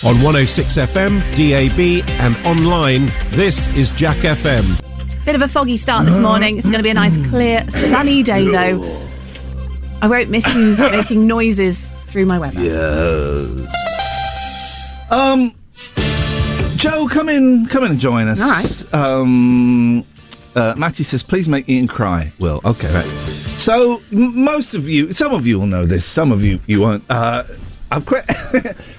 On 106 FM, DAB and online, this is Jack FM. Bit of a foggy start this morning. It's going to be a nice, clear, sunny day, though. I won't miss you making noises through my weather. Yes. Joe, come in and join us. All right. Matty says, please make Iain cry. Will, okay, right. So, some of you will know this, some of you won't. I've quit.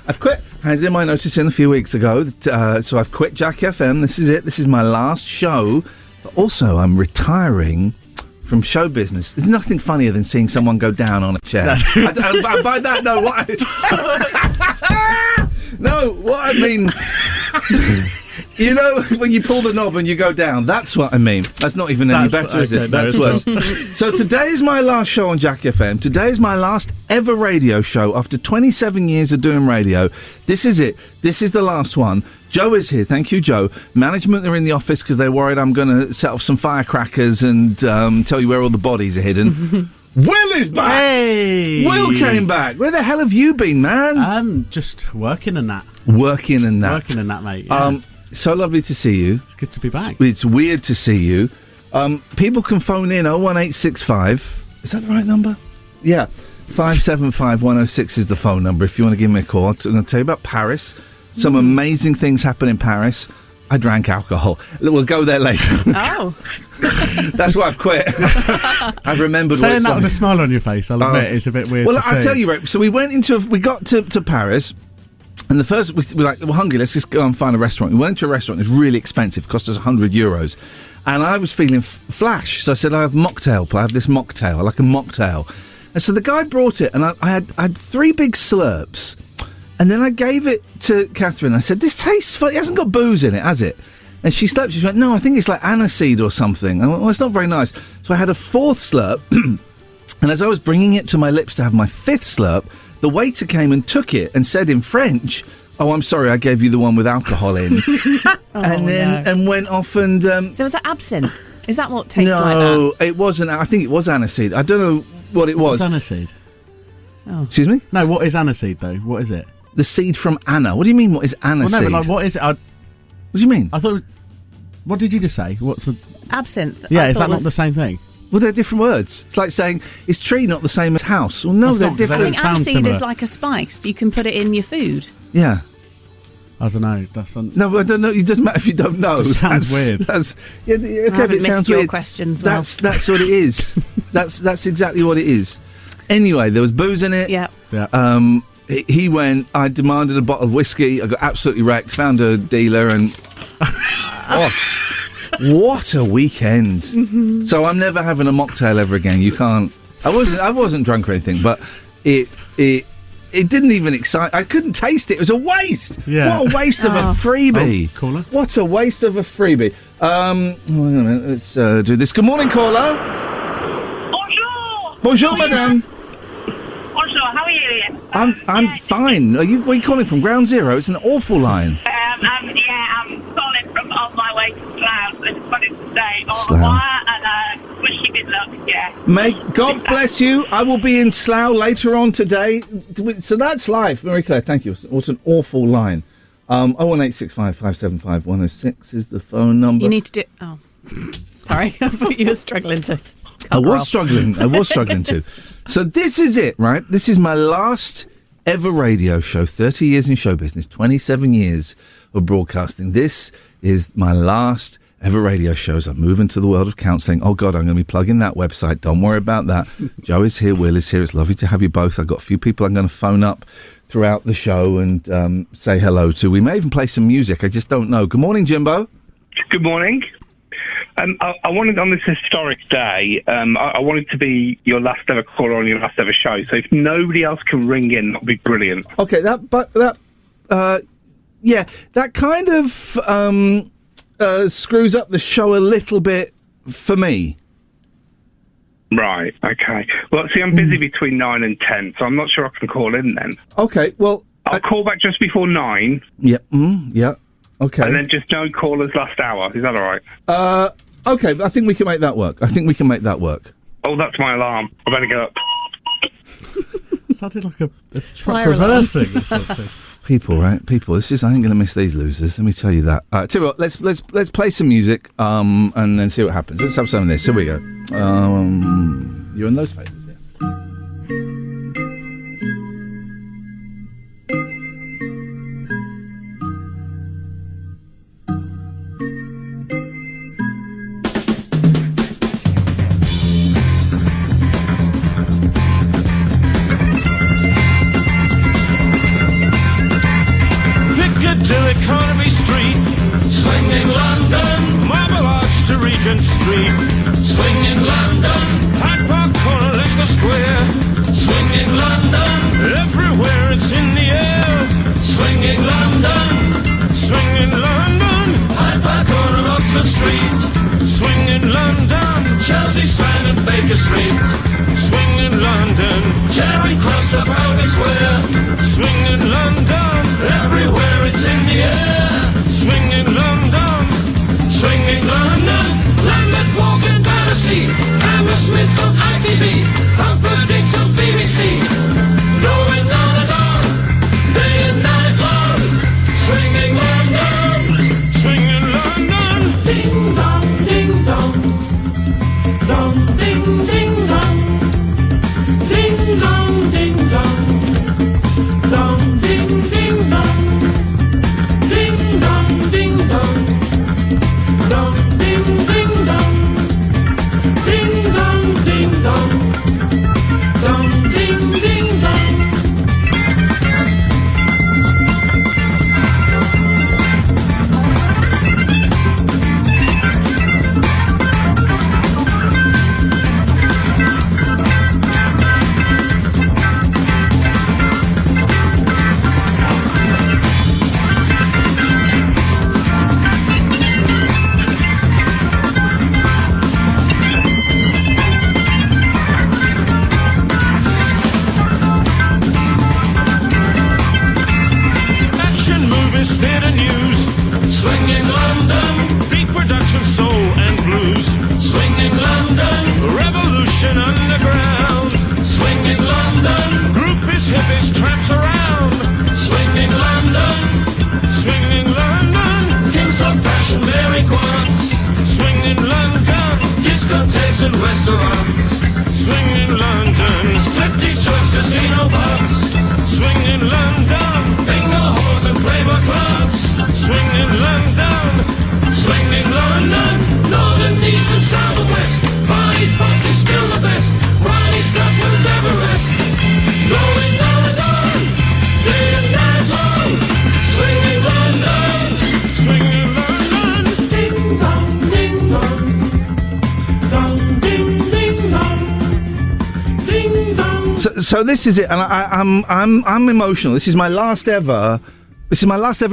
I've quit. I handed in my notice in a few weeks ago, so I've quit Jack FM. This is it. This is my last show. But also, I'm retiring from show business. There's nothing funnier than seeing someone go down on a chair. I by that, no, what no, what I mean... You know, when you pull the knob and you go down, that's what I mean. That's not even any better, is it? That's worse. So today is my last show on Jack FM. Today is my last ever radio show after 27 years of doing radio. This is it. This is the last one. Joe is here. Thank you, Joe. Management are in the office because they're worried I'm going to set off some firecrackers and tell you where all the bodies are hidden. Will is back! Hey! Will came back! Where the hell have you been, man? Just working and that. Working and that, mate. Yeah. So lovely to see you. It's good to be back. It's weird to see you. People can phone in 01865. Is that the right number? Yeah. 575-106 is the phone number if you want to give me a call. I'm going to tell you about Paris. Some amazing things happen in Paris. I drank alcohol. We'll go there later. Oh. That's why I've quit. I've remembered Saying what it's that like. with a smile on your face, I'll admit, it's a bit weird. Well, to I'll see. tell you, right. So we got to Paris. And the first, we're like, we're hungry, let's just go and find a restaurant. We went into a restaurant, it was really expensive, cost us €100. And I was feeling flash, so I said, I have mocktail, I have this mocktail, I like a mocktail. And so the guy brought it, and I had 3 big slurps. And then I gave it to Katherine, I said, this tastes funny, it hasn't got booze in it, has it? And she slurped, she went, no, I think it's like aniseed or something. I went, well, it's not very nice. So I had a 4th slurp, and as I was bringing it to my lips to have my 5th slurp, the waiter came and took it and said in French, oh, I'm sorry, I gave you the one with alcohol in. And went off and... So was that absinthe? Is that what tastes like that? No, it wasn't. I think it was aniseed. I don't know what it was. What's aniseed? Oh. Excuse me? No, what is aniseed, though? What is it? The seed from Anna. What do you mean, what is aniseed? Well, no, but like, what is it? What do you mean? I thought... What did you just say? What's the... Absinthe. Yeah, is that not the same thing? Well, they're different words. It's like saying, is tree not the same as house? Well, no, they're different. I think aniseed is like a spice. You can put it in your food. Yeah. I don't know. No, I don't know. It doesn't matter if you don't know. It sounds weird. Yeah, okay, I haven't if it sounds your weird. questions. That's what it is. That's exactly what it is. Anyway, there was booze in it. Yeah. He went. I demanded a bottle of whiskey. I got absolutely wrecked. Found a dealer and. What a weekend! Mm-hmm. So I'm never having a mocktail ever again. You can't. I wasn't drunk or anything, but it didn't even excite. I couldn't taste it. It was a waste. Yeah. What a waste of a freebie. Caller. What a waste of a freebie. Hang on a minute, let's do this. Good morning, caller. Bonjour. Bonjour, madame. Bonjour. How are you, Iain? I'm fine. Where are you calling from? Ground Zero. It's an awful line. I'm calling from on my way to Slough. I just wanted to say au Slough. revoir and wish you good luck. Yeah. May God bless you. I will be in Slough later on today. So that's live. Marie Claire, thank you. What's an awful line. 01865 575 106 is the phone number. You need to do... Oh, sorry. I thought you were struggling to... I was struggling to. So this is it, right? This is my last ever radio show. 30 years in show business, 27 years of broadcasting. This is my last ever radio shows. I'm moving to the world of counselling. Oh, God, I'm going to be plugging that website. Don't worry about that. Joe is here. Will is here. It's lovely to have you both. I've got a few people I'm going to phone up throughout the show and say hello to. We may even play some music. I just don't know. Good morning, Jimbo. Good morning. I wanted, on this historic day, I wanted to be your last ever caller on your last ever show. So if nobody else can ring in, that'd be brilliant. Okay, that kind of screws up the show a little bit for me. Right, okay. Well, see, I'm busy between 9 and 10, so I'm not sure I can call in then. Okay, well... I'll call back just before 9. Yeah, yeah, okay. And then just no callers last hour. Is that all right? Okay, I think we can make that work. Oh, that's my alarm. I better get up. It sounded like a truck reversing or something. People, right? People. I ain't going to miss these losers. Let me tell you that. Tell you what, let's play some music, and then see what happens. Let's have some of this. Here we go. You and those favours, yes. Economy Street, swinging London, Marble Arch to Regent Street, swinging London, Hyde Park Corner, Leicester Square, swinging London, everywhere it's in the air, swinging London, Hyde Park Corner, Oxford Street, swinging London, Chelsea Strand and Baker Street, swinging London, Charing Cross to Trafalgar Square, swinging London, everywhere it's in the air, swinging London, Lambeth Walk and Battersea, Hammersmith on ITV, Humphreys on BBC, going on and on, day and night long, swinging London, ding dong, ding dong, dong ding ding dong, ding dong, ding dong, dong ding ding dong. Ding dong, ding dong, dong ding ding dong, ding dong, ding dong, dong ding ding dong. Swinging London, big production, soul and blues. Swinging London, revolution underground. Swinging London, groupies, hippies, tramps around. Swinging London, kings of fashion, Mary Quants. Swinging London, discotheques and restaurants. Swinging London, striptease joints, casino pubs. Swinging London, bingo halls and playboy clubs. Swinging London, northern, east and south and west. Party's pop is still the best. Riley stuff will never rest. Going on and on, day and night long. Swinging London, ding dong, ding dong, dong ding ding dong, ding dong. So this is it, and I'm emotional. This is my last ever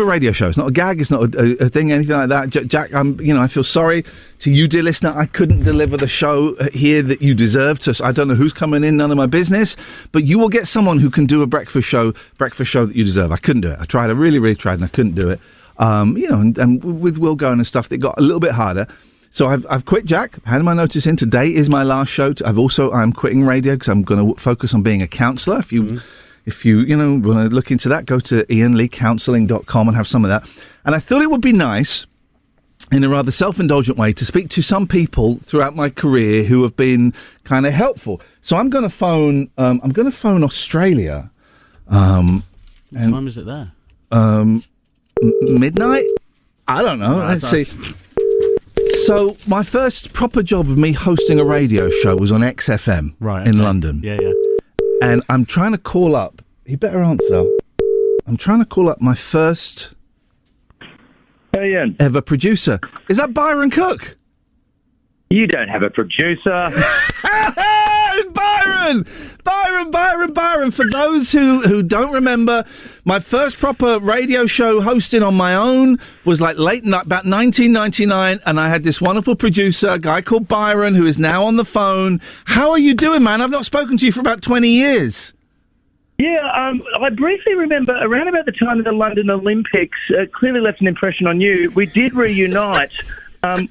radio show. It's not a gag. It's not a thing, anything like that. Jack, I feel sorry to you, dear listener. I couldn't deliver the show here that you deserved. So I don't know who's coming in. None of my business. But you will get someone who can do a breakfast show that you deserve. I couldn't do it. I tried. I really, really tried, and I couldn't do it. And with Will going and stuff, it got a little bit harder. So I've quit, Jack. Handed my notice in. Today is my last show. I'm quitting radio because I'm going to focus on being a counsellor. If you want to look into that, go to iainleecounselling.com and have some of that. And I thought it would be nice, in a rather self-indulgent way, to speak to some people throughout my career who have been kind of helpful. So I'm going to phone Australia. What time is it there? Midnight? I don't know. Let's see. So my first proper job of me hosting a radio show was on XFM in London. Yeah. And I'm trying to call up. He better answer. I'm trying to call up my first ever producer. Is that Byron Cooke? You don't have a producer. Byron. For those who don't remember, my first proper radio show hosting on my own was like late night, about 1999, and I had this wonderful producer, a guy called Byron, who is now on the phone. How are you doing, man? I've not spoken to you for about 20 years. Yeah, I briefly remember around about the time of the London Olympics, clearly left an impression on you. We did reunite.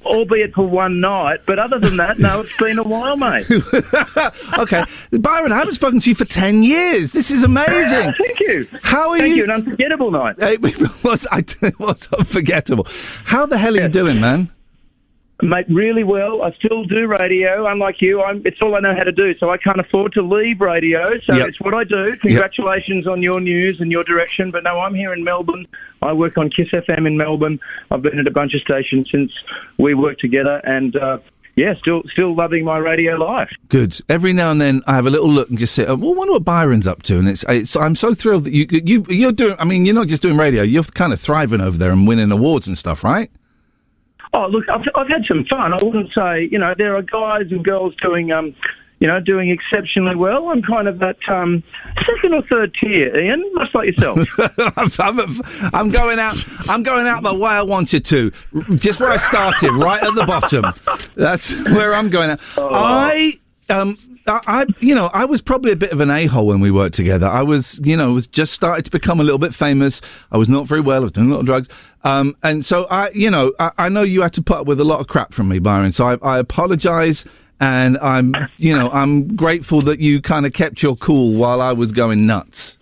albeit for one night. But other than that, no, it's been a while, mate. Okay. Byron, I haven't spoken to you for 10 years. This is amazing. Thank you. How are Thank you? you, an unforgettable night. It was unforgettable. How the hell are you doing, man? Mate, really well. I still do radio, unlike you. It's all I know how to do, so I can't afford to leave radio, so Yep. it's what I do. Congratulations on your news and your direction, but no, I'm here in Melbourne. I work on Kiss FM in Melbourne. I've been at a bunch of stations since we worked together, and still loving my radio life. Good. Every now and then I have a little look and just say, well, I wonder what Byron's up to. And it's I'm so thrilled that you're doing, I mean, you're not just doing radio, you're kind of thriving over there and winning awards and stuff, right? Oh, look, I've had some fun. I wouldn't say, there are guys and girls doing, doing exceptionally well. I'm kind of that second or third tier, Ian, much like yourself. I'm going out the way I wanted to, just where I started, right at the bottom. That's where I'm going out. I was probably a bit of an a-hole when we worked together. I was just started to become a little bit famous. I was not very well. I was doing a lot of drugs. And so I know you had to put up with a lot of crap from me, Byron. So I apologise, and I'm grateful that you kind of kept your cool while I was going nuts.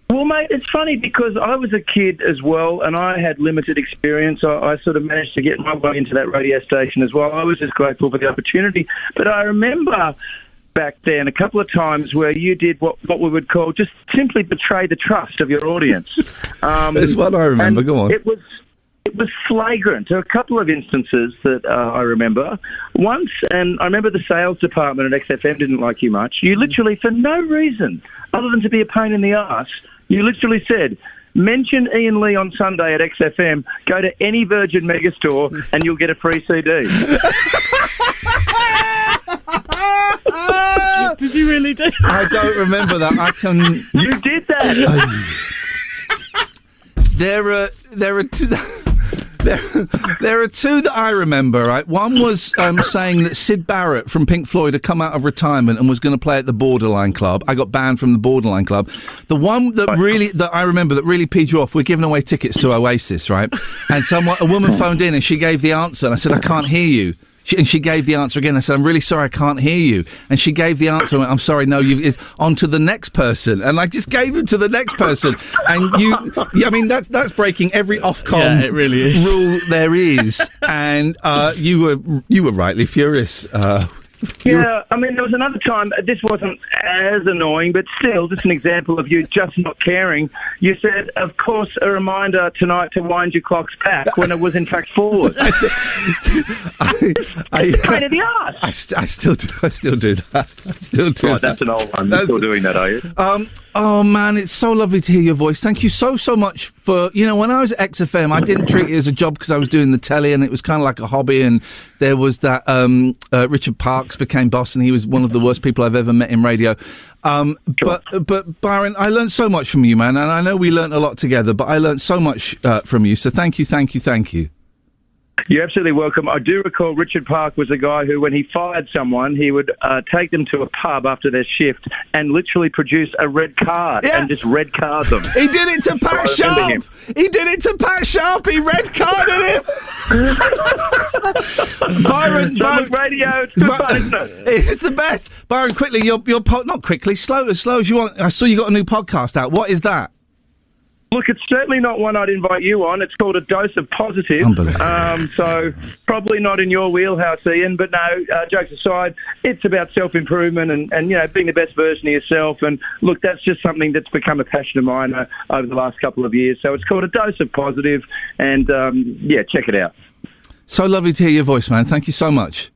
Well, mate, it's funny because I was a kid as well, and I had limited experience. I sort of managed to get my way into that radio station as well. I was just grateful for the opportunity. But I remember back then a couple of times where you did what we would call just simply betray the trust of your audience. That's what I remember. Go on. It was flagrant. There were a couple of instances that I remember. Once, and I remember the sales department at XFM didn't like you much. You literally, for no reason other than to be a pain in the arse, you literally said, mention Ian Lee on Sunday at XFM, go to any Virgin Megastore and you'll get a free CD. Did you really do that? I don't remember that. You did that. There are two. There are two that I remember, right? One was saying that Syd Barrett from Pink Floyd had come out of retirement and was going to play at the Borderline Club. I got banned from the Borderline Club. The one that I remember that really peed you off, we're giving away tickets to Oasis, right? And a woman phoned in and she gave the answer, and I said, I can't hear you. She gave the answer again. I said, I'm really sorry, I can't hear you. And she gave the answer. And went, I'm sorry, no, it's on to the next person. And I just gave it to the next person. And that's breaking every Ofcom it really is. rule there is. And you were rightly furious. Yeah, I mean, there was another time, this wasn't as annoying, but still, just an example of you just not caring. You said, of course, a reminder tonight to wind your clocks back when it was in fact forward. Pain in the arse. I still do that. I still do right, that. that's an old one. You're still doing that, are you? Oh, man, it's so lovely to hear your voice. Thank you so much for, when I was at XFM, I didn't treat it as a job because I was doing the telly and it was kind of like a hobby, and there was that Richard Parks became boss and he was one of the worst people I've ever met in radio. But Byron, I learned so much from you, man, and I know we learned a lot together, but I learned so much from you, so thank you. You're absolutely welcome. I do recall Richard Park was a guy who, when he fired someone, he would take them to a pub after their shift and literally produce a red card and just red card them. He did it to Pat Sharp. He did it to Pat Sharp. He red carded him. Byron, radio, it's good fun, isn't it? It's the best. Byron, quickly, not quickly, slow as you want. I saw you got a new podcast out. What is that? Look, it's certainly not one I'd invite you on. It's called A Dose of Positive. Unbelievable. So probably not in your wheelhouse, Ian. But no, jokes aside, it's about self-improvement and being the best version of yourself. And look, that's just something that's become a passion of mine over the last couple of years. So it's called A Dose of Positive. And, check it out. So lovely to hear your voice, man. Thank you so much.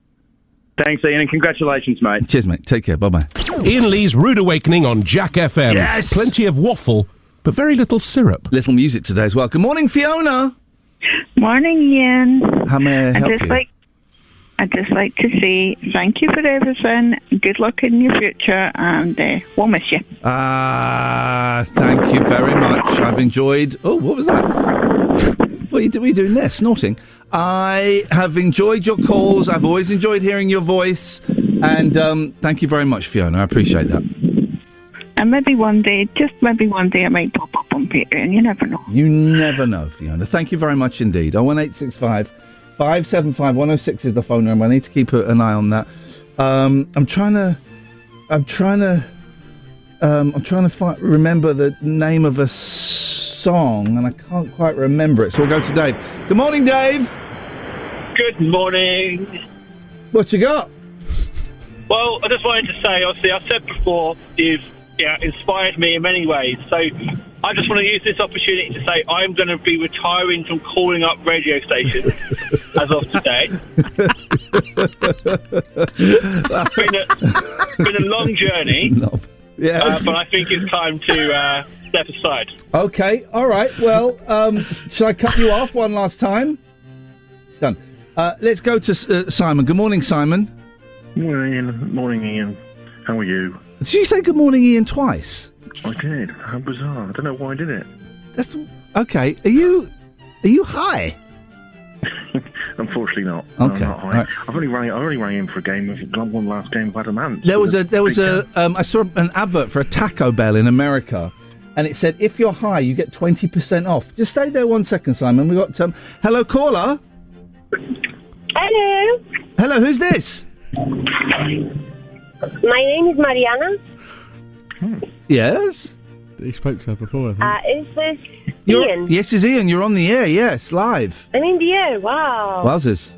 Thanks, Ian, and congratulations, mate. Cheers, mate. Take care. Bye-bye. Ian Lee's Rude Awakening on Jack FM. Yes! Plenty of waffle, but very little syrup. Little music today as well. Good morning, Fiona. Morning, Ian. How may I help you? I'd just like to say thank you for everything. Good luck in your future, and we'll miss you. Thank you very much. I've enjoyed... Oh, what was that? What are you doing there? Snorting. I have enjoyed your calls. I've always enjoyed hearing your voice. And thank you very much, Fiona. I appreciate that. And maybe one day, I might pop up on Patreon. You never know. You never know, Fiona. Thank you very much indeed. 01865 575-106 is the phone number. I need to keep an eye on that. I'm trying to remember the name of a song, and I can't quite remember it. So we'll go to Dave. Good morning, Dave. Good morning. What you got? Well, I just wanted to say, obviously, I've said before, you've inspired me in many ways. So I just want to use this opportunity to say I'm going to be retiring from calling up radio stations as of today. It's been a long journey, but I think it's time to step aside. Okay, all right. Well, shall I cut you off one last time? Done. Let's go to Simon. Good morning, Simon. Morning, Ian. How are you? Did you say good morning, Ian, twice? I did. How bizarre. I don't know why I did it. Okay. Are you high? Unfortunately not. Okay. No, I'm not high. Right. I've only rang in for a game. One last game of Adamant. There was I saw an advert for a Taco Bell in America, and it said if you're high, you get 20% off. Just stay there 1 second, Simon. We got hello, caller. Hello. Hello, who's this? My name is Mariana. Yes. He spoke to her before, I think. Is this Ian? Yes, it's Ian. You're on the air. Yes, live. I'm in the air. Wow. Wowzers.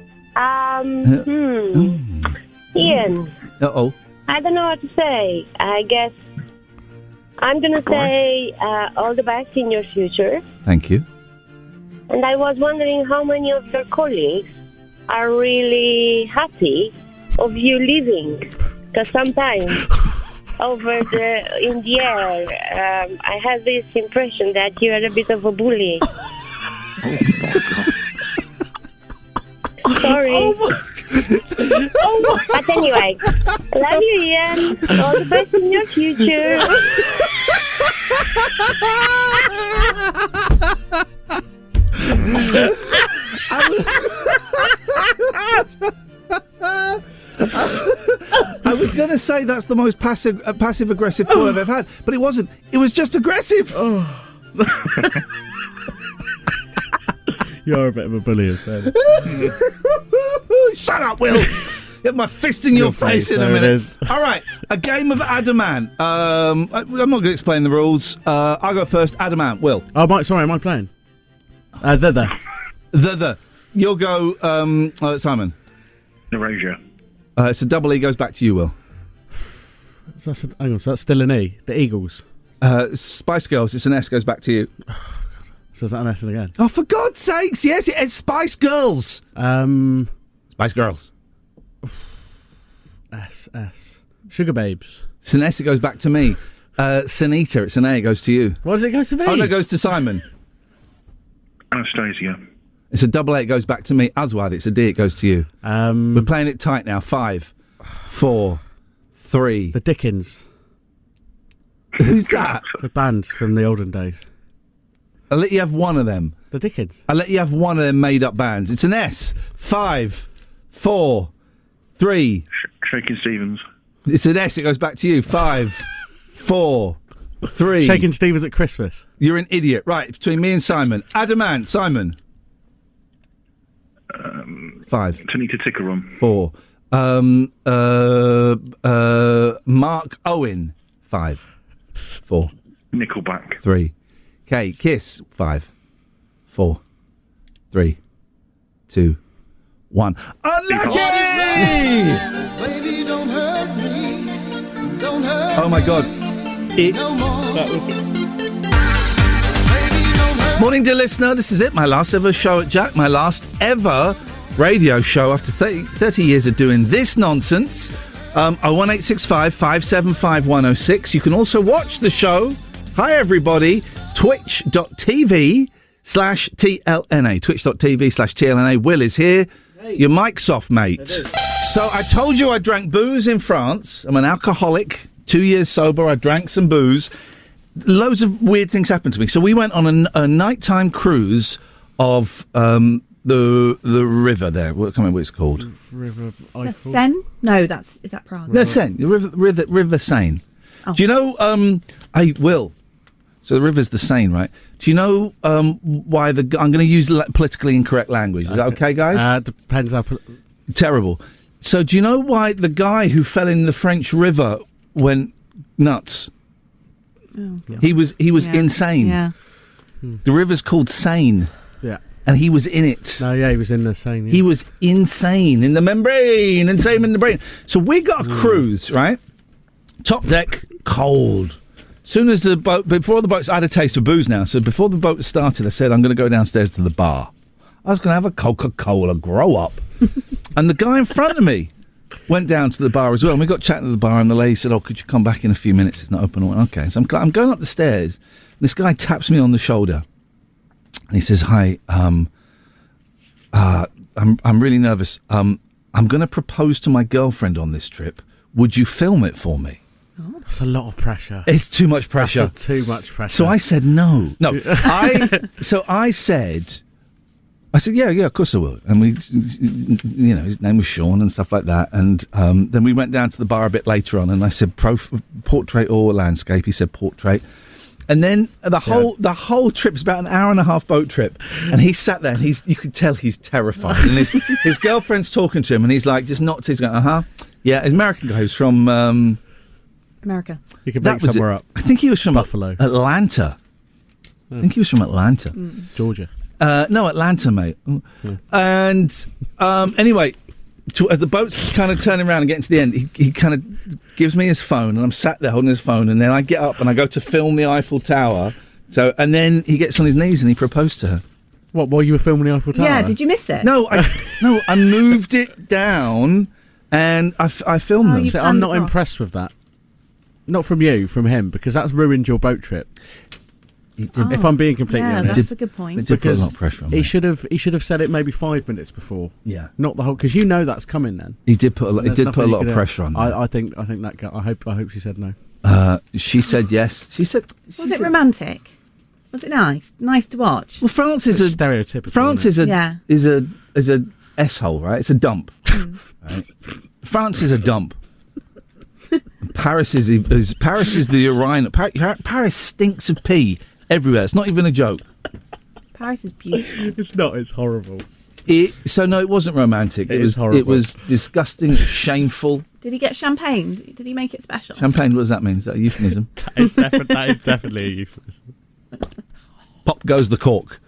Ian. Uh-oh. I don't know what to say. I guess I'm going to say all the best in your future. Thank you. And I was wondering how many of your colleagues are really happy of you leaving. Because sometimes in the air, I have this impression that you are a bit of a bully. Sorry. But anyway, love you, Ian. All the best in your future. I was going to say that's the most passive-aggressive call I've ever had, but it wasn't. It was just aggressive. Oh. You're a bit of a bully as well. Shut up, Will. Get my fist in your face in a minute. All right, a game of Adamant. I'm not going to explain the rules. I'll go first. Adamant, Will. Oh, am I playing? The. You'll go, Simon. Erasure. So double E goes back to you, Will. So that's still an E. The Eagles. Spice Girls, it's an S, goes back to you. So is that an S again? Oh, for God's sakes, yes, it's Spice Girls. Spice Girls. S. Sugar Babes. It's an S, it goes back to me. Sanita, it's an A, it goes to you. What does it go to me? Oh, no, it goes to Simon. Anastasia. It's a double A, it goes back to me. Aswad, it's a D, it goes to you. We're playing it tight now. 5, 4, 3. The Dickens. Who's that? The band from the olden days. I'll let you have one of them. The Dickens. I'll let you have one of them made-up bands. It's an S. 5, 4, 3. Shakin' Stevens. It's an S, it goes back to you. 5, 4, 3. Shakin' Stevens at Christmas. You're an idiot. Right, between me and Simon. Adamant, Simon. 5. Tanita Tikaram. 4. Mark Owen. 5, 4. Nickelback. 3. Okay, Kiss. 5, 4, 3, 2, 1. Unlucky! Baby, don't hurt me. Don't hurt Oh my God. Morning, dear listener. This is it. My last ever show at Jack. My last ever radio show after 30 years of doing this nonsense. 01865 575 106. You can also watch the show. Hi, everybody. Twitch.tv/TLNA. Twitch.tv/TLNA. Will is here. Hey. Your mic's off, mate. So I told you I drank booze in France. I'm an alcoholic. 2 years sober. I drank some booze. Loads of weird things happened to me. So we went on a nighttime cruise of the river there. I can't remember what it's called. River Eiffel. Seine? No, is that Prague? No, Seine. River Seine. Oh. Do you know? Hey, Will. So the river's the Seine, right? Do you know why I'm going to use politically incorrect language. Is that okay, guys? Depends how... Terrible. So do you know why the guy who fell in the French River went nuts? Oh, yeah. He was insane. Yeah. The river's called Seine. Yeah. And he was in it. No, yeah, he was in the Seine. Yeah. He was insane in the membrane, insane in the brain. So we got a cruise, right? Top deck, cold. Soon as before the boat, I had a taste of booze now. So before the boat started, I said, I'm going to go downstairs to the bar. I was going to have a Coca-Cola, grow up. And the guy in front of me went down to the bar as well. And we got chatting at the bar, and the lady said, could you come back in a few minutes? It's not open. I went, okay. So I'm going up the stairs. This guy taps me on the shoulder. And he says, hi, I'm really nervous. I'm going to propose to my girlfriend on this trip. Would you film it for me? That's a lot of pressure. It's too much pressure. That's too much pressure. So I said no. I said, yeah, of course I will. And we, his name was Sean and stuff like that. And then we went down to the bar a bit later on, and I said, portrait or landscape? He said, portrait. And then the whole trip's about an hour and a half boat trip, and he sat there, and you could tell he's terrified. And his girlfriend's talking to him, and he's like, just not. He's going, yeah. His American guy who's from America. You can make somewhere up. I think he was from Buffalo, Atlanta. I think he was from Atlanta, Georgia. No, Atlanta, mate. Yeah. And anyway, as the boat's kind of turning around and getting to the end, he kind of gives me his phone, and I'm sat there holding his phone, and then I get up and I go to film the Eiffel Tower. So, and then he gets on his knees and he proposed to her. What, while you were filming the Eiffel Tower? Yeah, did you miss it? No, I moved it down and I filmed them. So I'm not impressed with that. Not from you, from him, because that's ruined your boat trip. If I'm being completely honest, that's a good point. It did put a lot of pressure on me. He should have said it maybe 5 minutes before. Yeah, not the whole, because you know that's coming. Then he did put a lot. He did put a lot of pressure on me. I think that girl. I hope she said no. She said yes. She said. Was it romantic? Was it nice? Nice to watch? Well, France is a stereotypical. France is a s-hole, right? It's a dump. Right? France is a dump. Paris is the urinal. Paris stinks of pee everywhere. It's not even a joke. Paris is beautiful. It's not. It's horrible. So no, it wasn't romantic. It was horrible. It was disgusting, shameful. Did he get champagne? Did he make it special? Champagne. What does that mean? Is that a euphemism? that is definitely a euphemism. Pop goes the cork.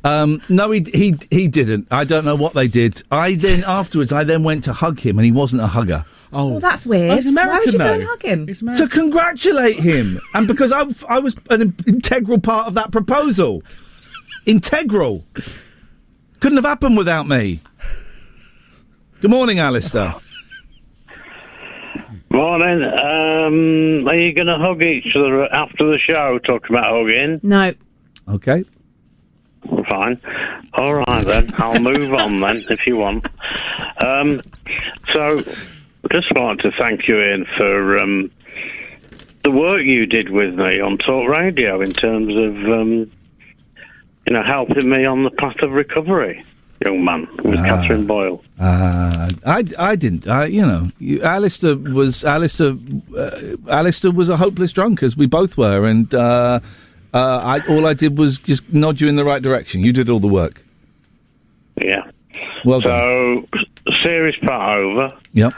No, he didn't. I don't know what they did. Afterwards I went to hug him, and he wasn't a hugger. Oh, well, that's weird. He's American, why would you go though. and hug him? To congratulate him, and because I was an integral part of that proposal. Integral. Couldn't have happened without me. Good morning, Alistair. Morning. Are you going to hug each other after the show? Talking about hugging? No. Okay. Fine. All right then. I'll move on then, if you want. So, just wanted to thank you, Ian, for the work you did with me on Talk Radio in terms of, helping me on the path of recovery, young man, with Katherine Boyle. I didn't. Alistair was a hopeless drunk, as we both were, and all I did was just nod you in the right direction. You did all the work. Yeah. Well done. So, series part over. Yep.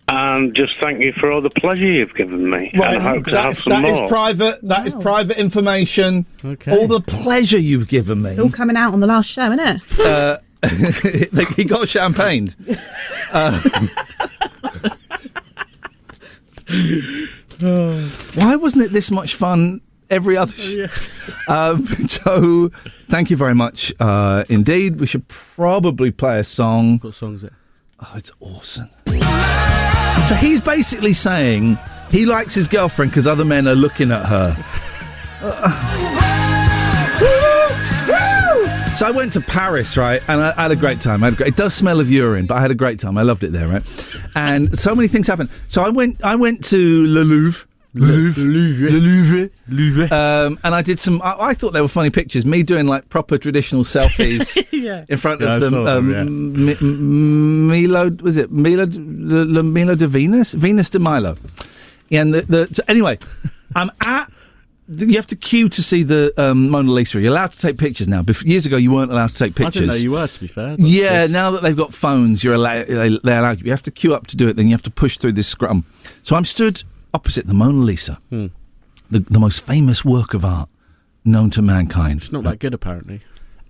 And just thank you for all the pleasure you've given me. Right, and I hope to have some more. That is private. That is private information. Okay. All the pleasure you've given me. It's all coming out on the last show, isn't it? He got champagned. Why wasn't it this much fun every other show? Joe, thank you very much indeed. We should probably play a song. What song is it? Oh, it's awesome. So he's basically saying he likes his girlfriend because other men are looking at her. So I went to Paris, right, and I had a great time. It does smell of urine, but I had a great time. I loved it there, right? And so many things happened. So I went to Le Louvre. And I did some. I thought they were funny pictures. Me doing like proper traditional selfies in front of them. Milo, was it Milo de Venus? Venus de Milo. And so anyway, I'm at You have to queue to see the Mona Lisa. You're allowed to take pictures now. Years ago, you weren't allowed to take pictures. I didn't know you were, to be fair. Yeah, now that they've got phones, you're allowed. They allow you. You have to queue up to do it. Then you have to push through this scrum. So I'm stood opposite the Mona Lisa, the most famous work of art known to mankind. It's not that good, apparently.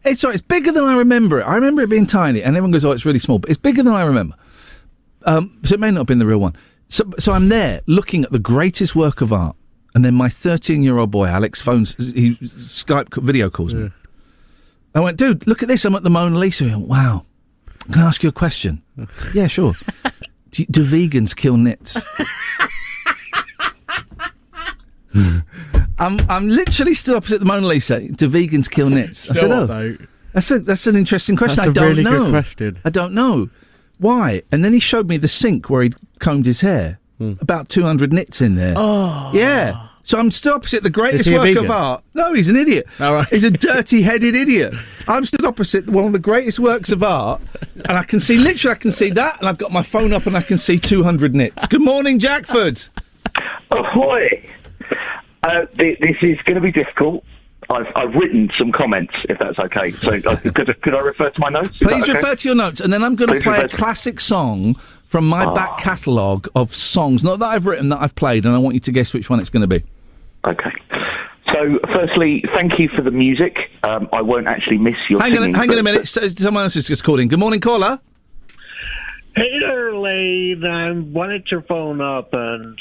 It's bigger than I remember it. I remember it being tiny, and everyone goes, "Oh, it's really small," but it's bigger than I remember. So it may not have been the real one. So I'm there looking at the greatest work of art. And then my 13-year-old boy, Alex, he Skype video calls me. I went, dude, look at this. I'm at the Mona Lisa. He went, wow. Can I ask you a question? Yeah, sure. Do vegans kill nits? I'm literally stood opposite the Mona Lisa. Do vegans kill nits? I said, oh, that's an interesting question. That's I don't really know. Good question. I don't know. Why? And then he showed me the sink where he'd combed his hair. About 200 nits in there. Oh. Yeah. So I'm stood opposite the greatest work of art. No, he's an idiot. All right. He's a dirty-headed idiot. I'm stood opposite one of the greatest works of art, and I can see that, and I've got my phone up and I can see 200 nits. Good morning, Jackford. Ahoy. This is going to be difficult. I've written some comments, if that's okay. So could I refer to my notes? Please refer to your notes, and then I'm going to play a classic song from my back catalogue of songs, not that I've written, that I've played, and I want you to guess which one it's going to be. Okay. So, firstly, thank you for the music. I won't actually miss your singing. Hang on a minute. Someone else is just calling. Good morning, caller. Hey there, Lane. I wanted to phone up and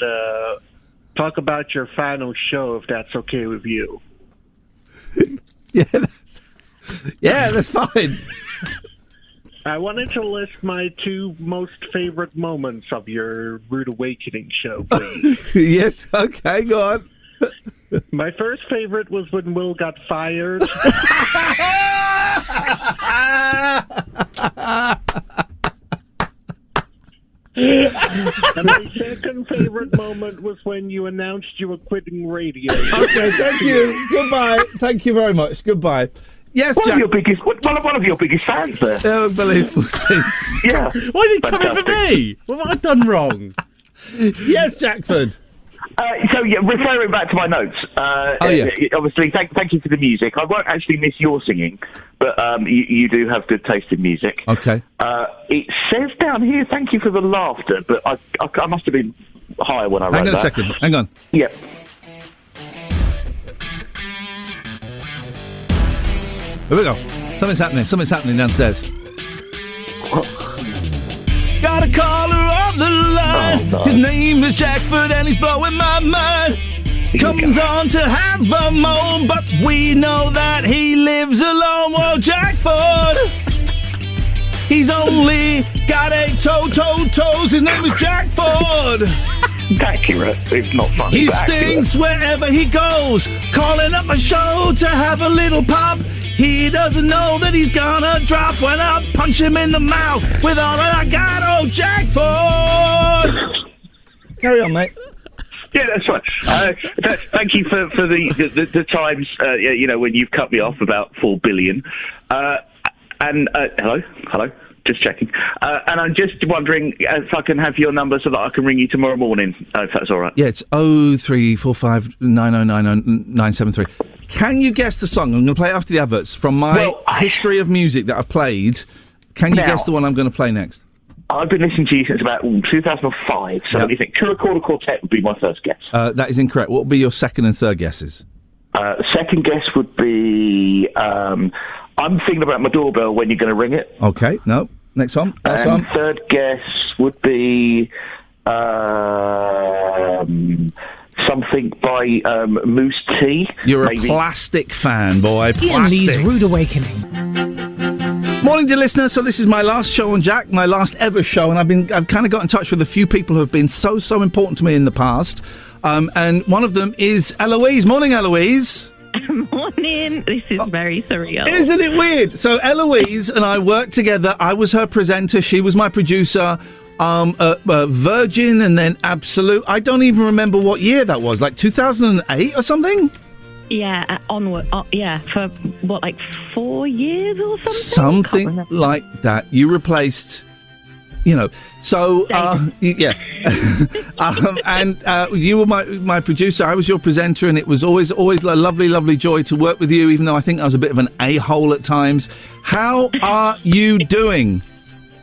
talk about your final show, if that's okay with you. Yeah, that's fine. I wanted to list my 2 most favorite moments of your Rude Awakening show, please. Yes, okay, go on. My first favorite was when Will got fired. And my second favorite moment was when you announced you were quitting radio. Okay, thank you. Goodbye. Thank you very much. Goodbye. Yes, one Jack. One of your biggest fans there. Unbelievable sense. Yeah. Why is he coming for me? What have I done wrong? Yes, Jackford. Referring back to my notes. Obviously, thank you for the music. I won't actually miss your singing, but you do have good taste in music. Okay. It says down here, thank you for the laughter, but I must have been higher when I wrote that. Hang on a second. Hang on. Yeah. Here we go. Something's happening downstairs. Got a caller on the line. Oh, no. His name is Jackford and he's blowing my mind. Comes on to have a moan, but we know that he lives alone. Well, Jackford, he's only got 8 toes. His name is Jackford. Accurate. It's not funny. He stinks wherever he goes, calling up a show to have a little pop. He doesn't know that he's gonna drop when I punch him in the mouth with all that I got. Oh, Jackford! Carry on, mate. Yeah, that's fine. Thank you for the times, when you've cut me off about 4 billion. Hello, just checking. And I'm just wondering if I can have your number so that I can ring you tomorrow morning, if that's all right. Yeah, it's 0345 9090973. Can you guess the song? I'm going to play it after the adverts. From my history of music that I've played, can you guess the one I'm going to play next? I've been listening to you since about 2005, so let me think. Two Recorder Quartet would be my first guess. That is incorrect. What would be your second and third guesses? Second guess would be... I'm thinking about my doorbell when you're going to ring it. Okay, no. Next one. Third guess would be... something by Moose T. You're a plastic fan, boy. Iain Lee's Rude Awakening. Morning, dear listener. So this is my last show on Jack, my last ever show, and I've kind of got in touch with a few people who have been so important to me in the past. And one of them is Eloise. Morning, Eloise. Morning. This is very surreal. Isn't it weird? So Eloise and I worked together. I was her presenter. She was my producer. Virgin and then Absolute. I don't even remember what year that was, like 2008 or something? Yeah, onward. For what, like 4 years or something? Something like that. You replaced You know, so yeah, and you were my producer. I was your presenter, and it was always a lovely joy to work with you. Even though I think I was a bit of an a-hole at times. How are you doing?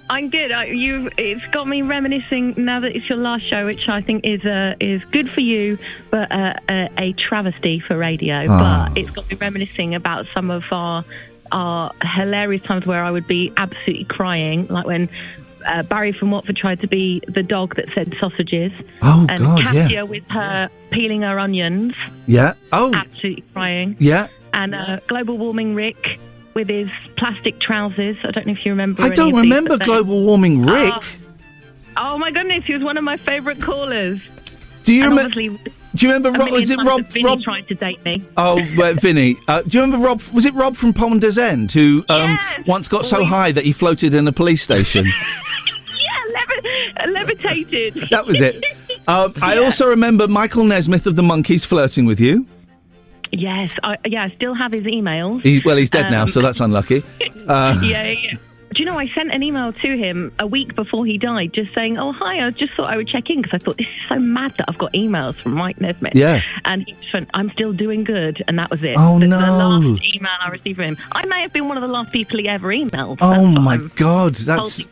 I'm good. It's got me reminiscing now that it's your last show, which I think is good for you, but a travesty for radio. But it's got me reminiscing about some of our hilarious times where I would be absolutely crying, like when Barry from Watford tried to be the dog that said sausages. Oh, and God, Katia yeah. with her peeling her onions. Yeah. Oh. Absolutely crying. Yeah. And global warming Rick with his plastic trousers. I don't know if you remember. I don't remember global warming Rick. Oh my goodness, he was one of my favourite callers. Do you remember? Do you remember? Was it Rob? Vinny tried to date me. Oh, Vinny. Do you remember Rob? Was it Rob from Ponder's End who once got so high that he floated in a police station? Levitated. That was it. I also remember Michael Nesmith of the Monkees flirting with you. Yes, I still have his emails. He's dead now, so that's unlucky. Yeah. Do you know, I sent an email to him a week before he died just saying, oh, hi, I just thought I would check in because I thought this is so mad that I've got emails from Mike Nesmith. Yeah. And he just went, I'm still doing good. And that was it. Oh, the no. The last email I received from him. I may have been one of the last people he ever emailed. Oh, my God. That's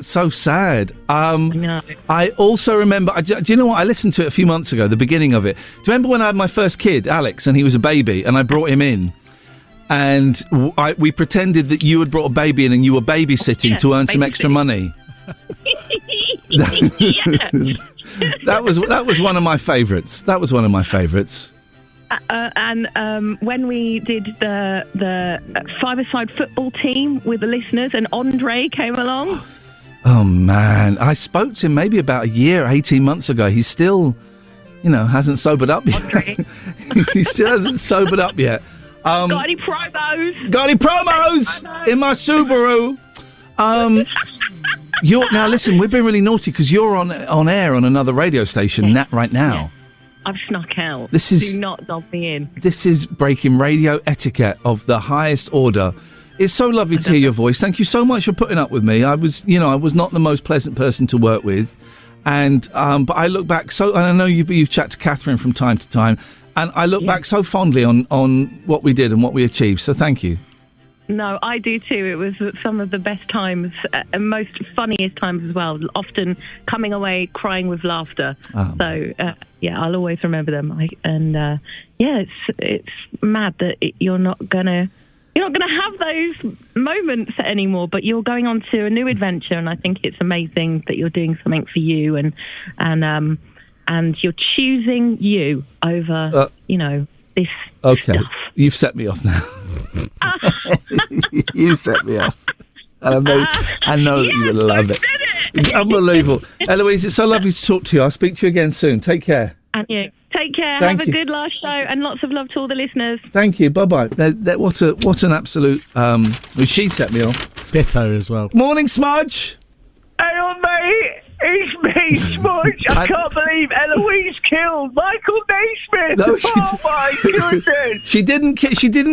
so sad. I also remember, do you know what? I listened to it a few months ago, the beginning of it. Do you remember when I had my first kid, Alex, and he was a baby, and I brought him in? And we pretended that you had brought a baby in and you were babysitting to earn some extra money. That was one of my favourites. And when we did the five-a-side football team with the listeners, and Andre came along. Oh man, I spoke to him maybe about 18 months ago. He's still, hasn't sobered up yet. He still hasn't sobered up yet. Got any promos? Got any promos in my Subaru? Now listen, we've been really naughty because you're on air on another radio station right now. Yeah. I've snuck out. Do not dog me in. This is breaking radio etiquette of the highest order. It's so lovely to hear your voice. Thank you so much for putting up with me. I was not the most pleasant person to work with, and but I look back and I know you chat to Katherine from time to time, and I look back so fondly on what we did and what we achieved. So thank you. No, I do too. It was some of the best times and most funniest times as well. Often coming away crying with laughter. So I'll always remember them. It's mad that you're not gonna have those moments anymore. But you're going on to a new adventure, and I think it's amazing that you're doing something for you and you're choosing you over this. Okay, stuff. You've set me off now. You set me off. And I know that you will love it. Unbelievable. Eloise, it's so lovely to talk to you. I'll speak to you again soon. Take care. And you. Take care. Thank Have you. a good last show and lots of love to all the listeners. Thank you. Bye-bye. What an absolute... she set me off. Ditto as well. Morning, Smudge. Hang on, mate. It's me, Smudge. I can't believe Eloise killed Michael Naismith. No, my goodness. She didn't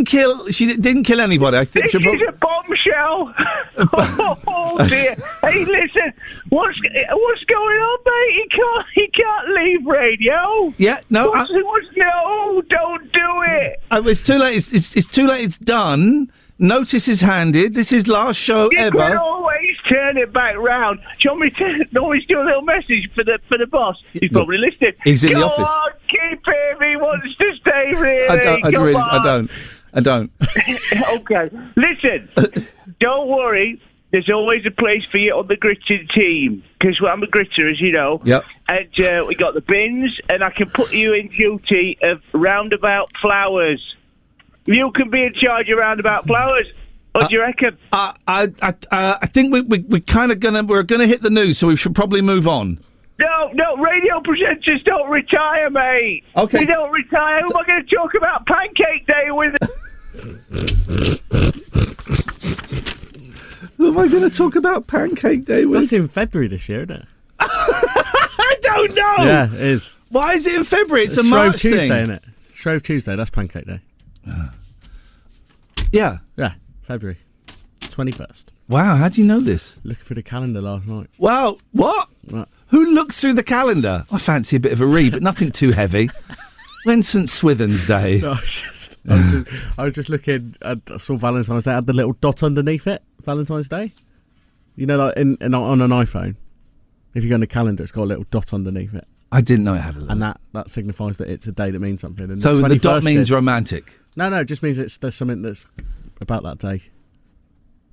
kill anybody. I think This is a bombshell. Oh dear. Hey, listen. What's going on, mate? He can't leave radio. Yeah, no. No, don't do it. It's too late. It's too late. It's done. Notice is handed. This is last show You ever. can always turn it back round. Do you want me to always do a little message for the boss? He's probably listening. He's in Go the office. On, keep him. He wants to stay, really. I don't. Okay. Listen, don't worry. There's always a place for you on the gritting team, because I'm a gritter, as you know. Yep. And we got the bins, and I can put you in duty of roundabout flowers. You can be in charge of roundabout flowers. What do you reckon? I think we're kind of gonna hit the news, so we should probably move on. No, radio presenters don't retire, mate. Okay. We don't retire. Who am I going to talk about Pancake Day with? Who am I going to talk about Pancake Day with? That's in February this year, isn't it? I don't know. Yeah, it is. Why is it in February? It's a Shrove March Tuesday, thing. isn't it? Shrove Tuesday, that's Pancake Day. Yeah. Yeah, February 21st. Wow, how do you know this? Looking through the calendar last night. Wow, what? Right. Who looks through the calendar? I fancy a bit of a read, but nothing too heavy. When's St Swithin's Day? No, I was just looking. I saw Valentine's Day. Had the little dot underneath it. Valentine's Day. You know, like on an iPhone, if you go on the calendar, it's got a little dot underneath it. I didn't know it had a little. And that signifies that it's a day that means something. And so the dot means romantic? No, it just means there's something that's about that day.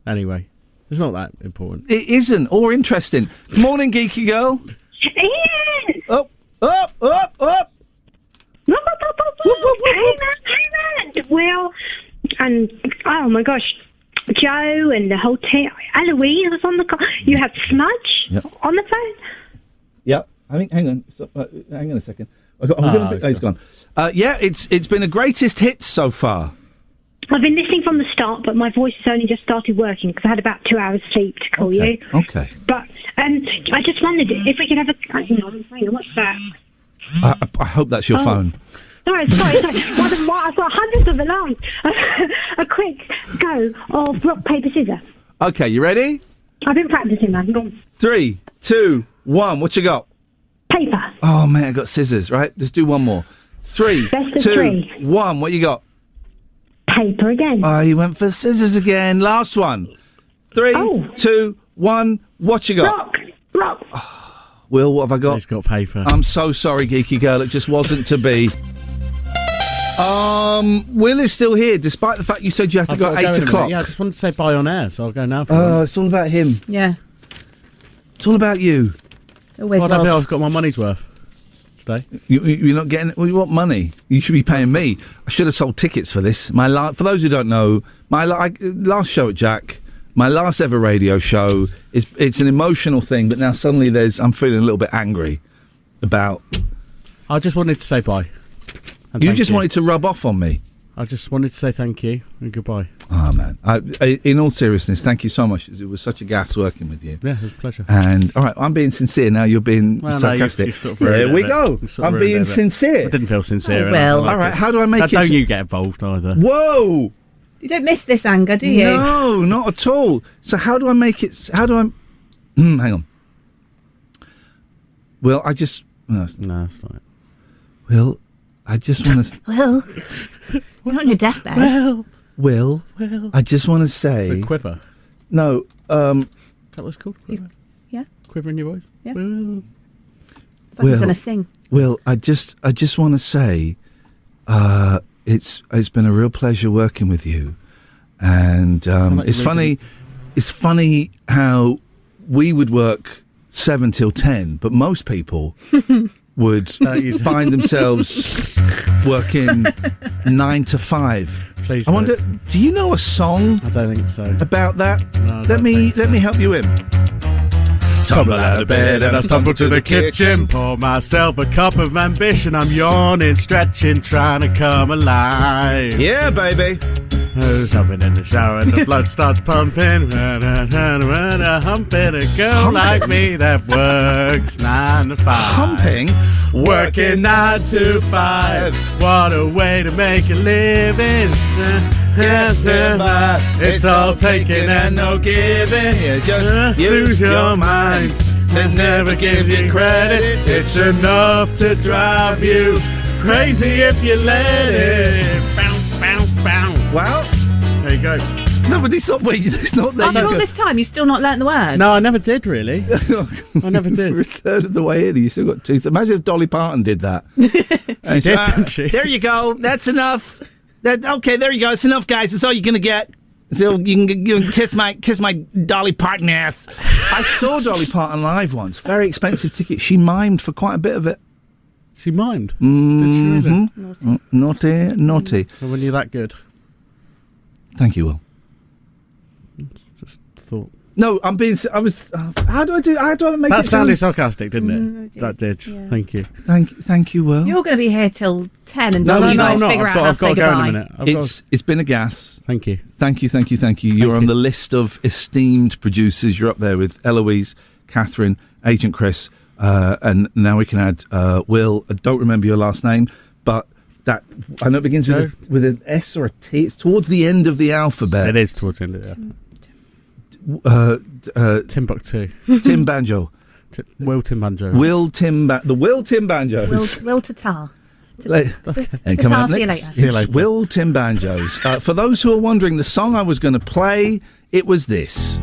Anyway, it's not that important. It isn't, or interesting. Morning, geeky girl. Ian! Up, up, up, up. Amen. Well, and oh my gosh, Joe and the whole team. Eloise was on the call. You have Smudge on the phone. Yep. I think. Hang on. Hang on a second. He's gone. Yeah, it's been a greatest hits so far. I've been listening from the start, but my voice has only just started working because I had about 2 hours sleep to call you. Okay. But I just wondered if we could have a. Hang on, what's that? I hope that's your phone. Sorry. I've got hundreds of alarms. A quick go of rock, paper, scissors. Okay, you ready? I've been practicing, man. Go on. 3, 2, 1. What you got? Paper. Oh man, I got scissors. Right, just do one more. 3, Best of 2, three. 1. What you got? Paper again. Oh, you went for scissors again. Last one. 3, 2, 1. What you got? Rock. Will, what have I got? He's got paper. I'm so sorry, geeky girl. It just wasn't to be. Will is still here, despite the fact you said you have to go at 8 o'clock. Yeah, I just wanted to say bye on air, so I'll go now. It's all about him. Yeah. It's all about you. Always I don't think I've got my money's worth today. You're not getting. Well, you want money? You should be paying me. I should have sold tickets for this. For those who don't know, my last show at Jack, my last ever radio show, it's an emotional thing. But now suddenly I'm feeling a little bit angry about. I just wanted to say bye. You just wanted to rub off on me. I just wanted to say thank you and goodbye. Oh man! In all seriousness, thank you so much. It was such a gas working with you. Yeah, it was a pleasure. And all right, I'm being sincere now. You're being sarcastic. There we go. I'm being sincere. I didn't feel sincere. Well, all right. How do I make it? Don't you get involved either? Whoa! You don't miss this anger, do you? No, not at all. So how do I make it? How do I? Hang on. Well, I just no, it's not it. Well, I just want to. Well, you're on your deathbed. Well, I just want to say. It's a quiver. No, Is that what it's called? Quiver? Yeah. Quiver in your voice? Yeah. Well. It's like he's going to sing. Well, I just want to say, it's been a real pleasure working with you, and it's funny. It's funny how we would work 7 till 10, but most people would find themselves working 9 to 5. Please I wonder, do you know a song? I don't think so. About that? No, let me help you in. Stumble out of bed and I stumble to the kitchen. Pour myself a cup of ambition. I'm yawning, stretching, trying to come alive. Yeah, baby. Jumping in the shower and the blood starts pumping. Humping a girl like me that works 9 to 5. Humping? Working 9 to 5. What a way to make a living. It's all taking and no giving. Yeah, just lose your mind. They never give you credit. It's enough to drive you crazy if you let it. Bounce, bounce, bounce. Wow. There you go. No, but it's not. Wait, it's not there. After all this time, you've still not learnt the word. No, I never did really. I never did. You're a third of the way in. You still got 2. Imagine if Dolly Parton did that. She did, didn't she? There you go. That's enough. Okay, there you go. It's enough, guys. That's all you're gonna get. So you can kiss my Dolly Parton ass. I saw Dolly Parton live once. Very expensive ticket. She mimed for quite a bit of it. She mimed? Mm-hmm. Did she really? Naughty. So when you're that good. Thank you, Will. Just thought. No, I'm being. I was. How do I make that it? That sounded sarcastic, didn't it? That did. Yeah. Thank you. Thank you, Will. You're going to be here till 10 and no, you guys figure out how to say goodbye. I've got to go in a minute. It's been a gas. Thank you. Thank you. You're on the list of esteemed producers. You're up there with Eloise, Katherine, Agent Chris, and now we can add Will. I don't remember your last name, but that I know it begins with an S or a T. It's towards the end of the alphabet. It is towards the end of the alphabet. Timbuktu. Tim Banjo. Will Tim Banjo. The Will Tim Banjos. Will Tatar. And coming up See you next, later. it's Will Tim Banjos. For those who are wondering, the song I was going to play, it was this.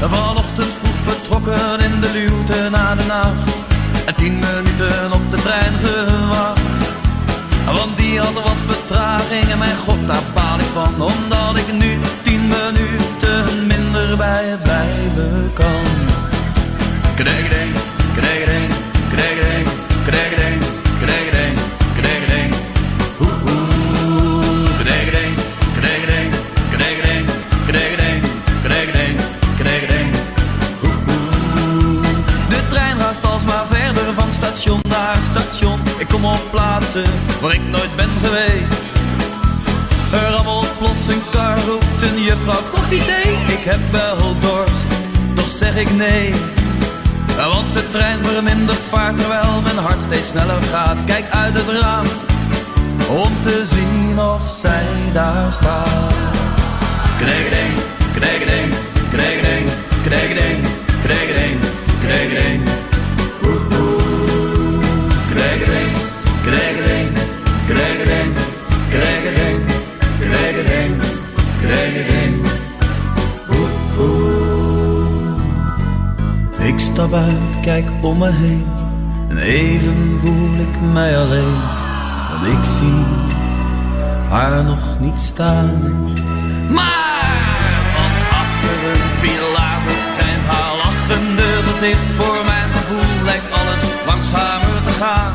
Vanochtend vroeg vertrokken in de luwte na de nacht. En 10 minuten op de trein gewacht. Want die had wat vertraging en mijn god daar baal ik van. Omdat ik nu 10 minuten minder bij je blijven kan. Kregedeng, kregedeng, kregedeng, kregedeng, kregedeng, kregedeng. Kregedeng, kregedeng, kregedeng, kregedeng, kregedeng. De trein raast alsmaar verder van station naar station. Ik kom op plaatsen waar ik nooit ben geweest. Er rammelt plots een kar, roept een juffrouw koffie, thee. Ik heb wel dorst, toch zeg ik nee. Want de trein vermindert vaart terwijl mijn hart steeds sneller gaat. Kijk uit het raam om te zien of zij daar staat. Kregedeng, kregedeng, kregedeng, kregedeng, kregedeng, kregedeng. Kregedeng, kregedeng, kregedeng, kregedeng, kregedeng, kregedeng. Ik stap uit, kijk om me heen en even voel ik mij alleen. Want ik zie haar nog niet staan. Maar van achter een pilaar verschijnt haar lachende gezicht. Voor mijn gevoel lijkt alles langzamer te gaan.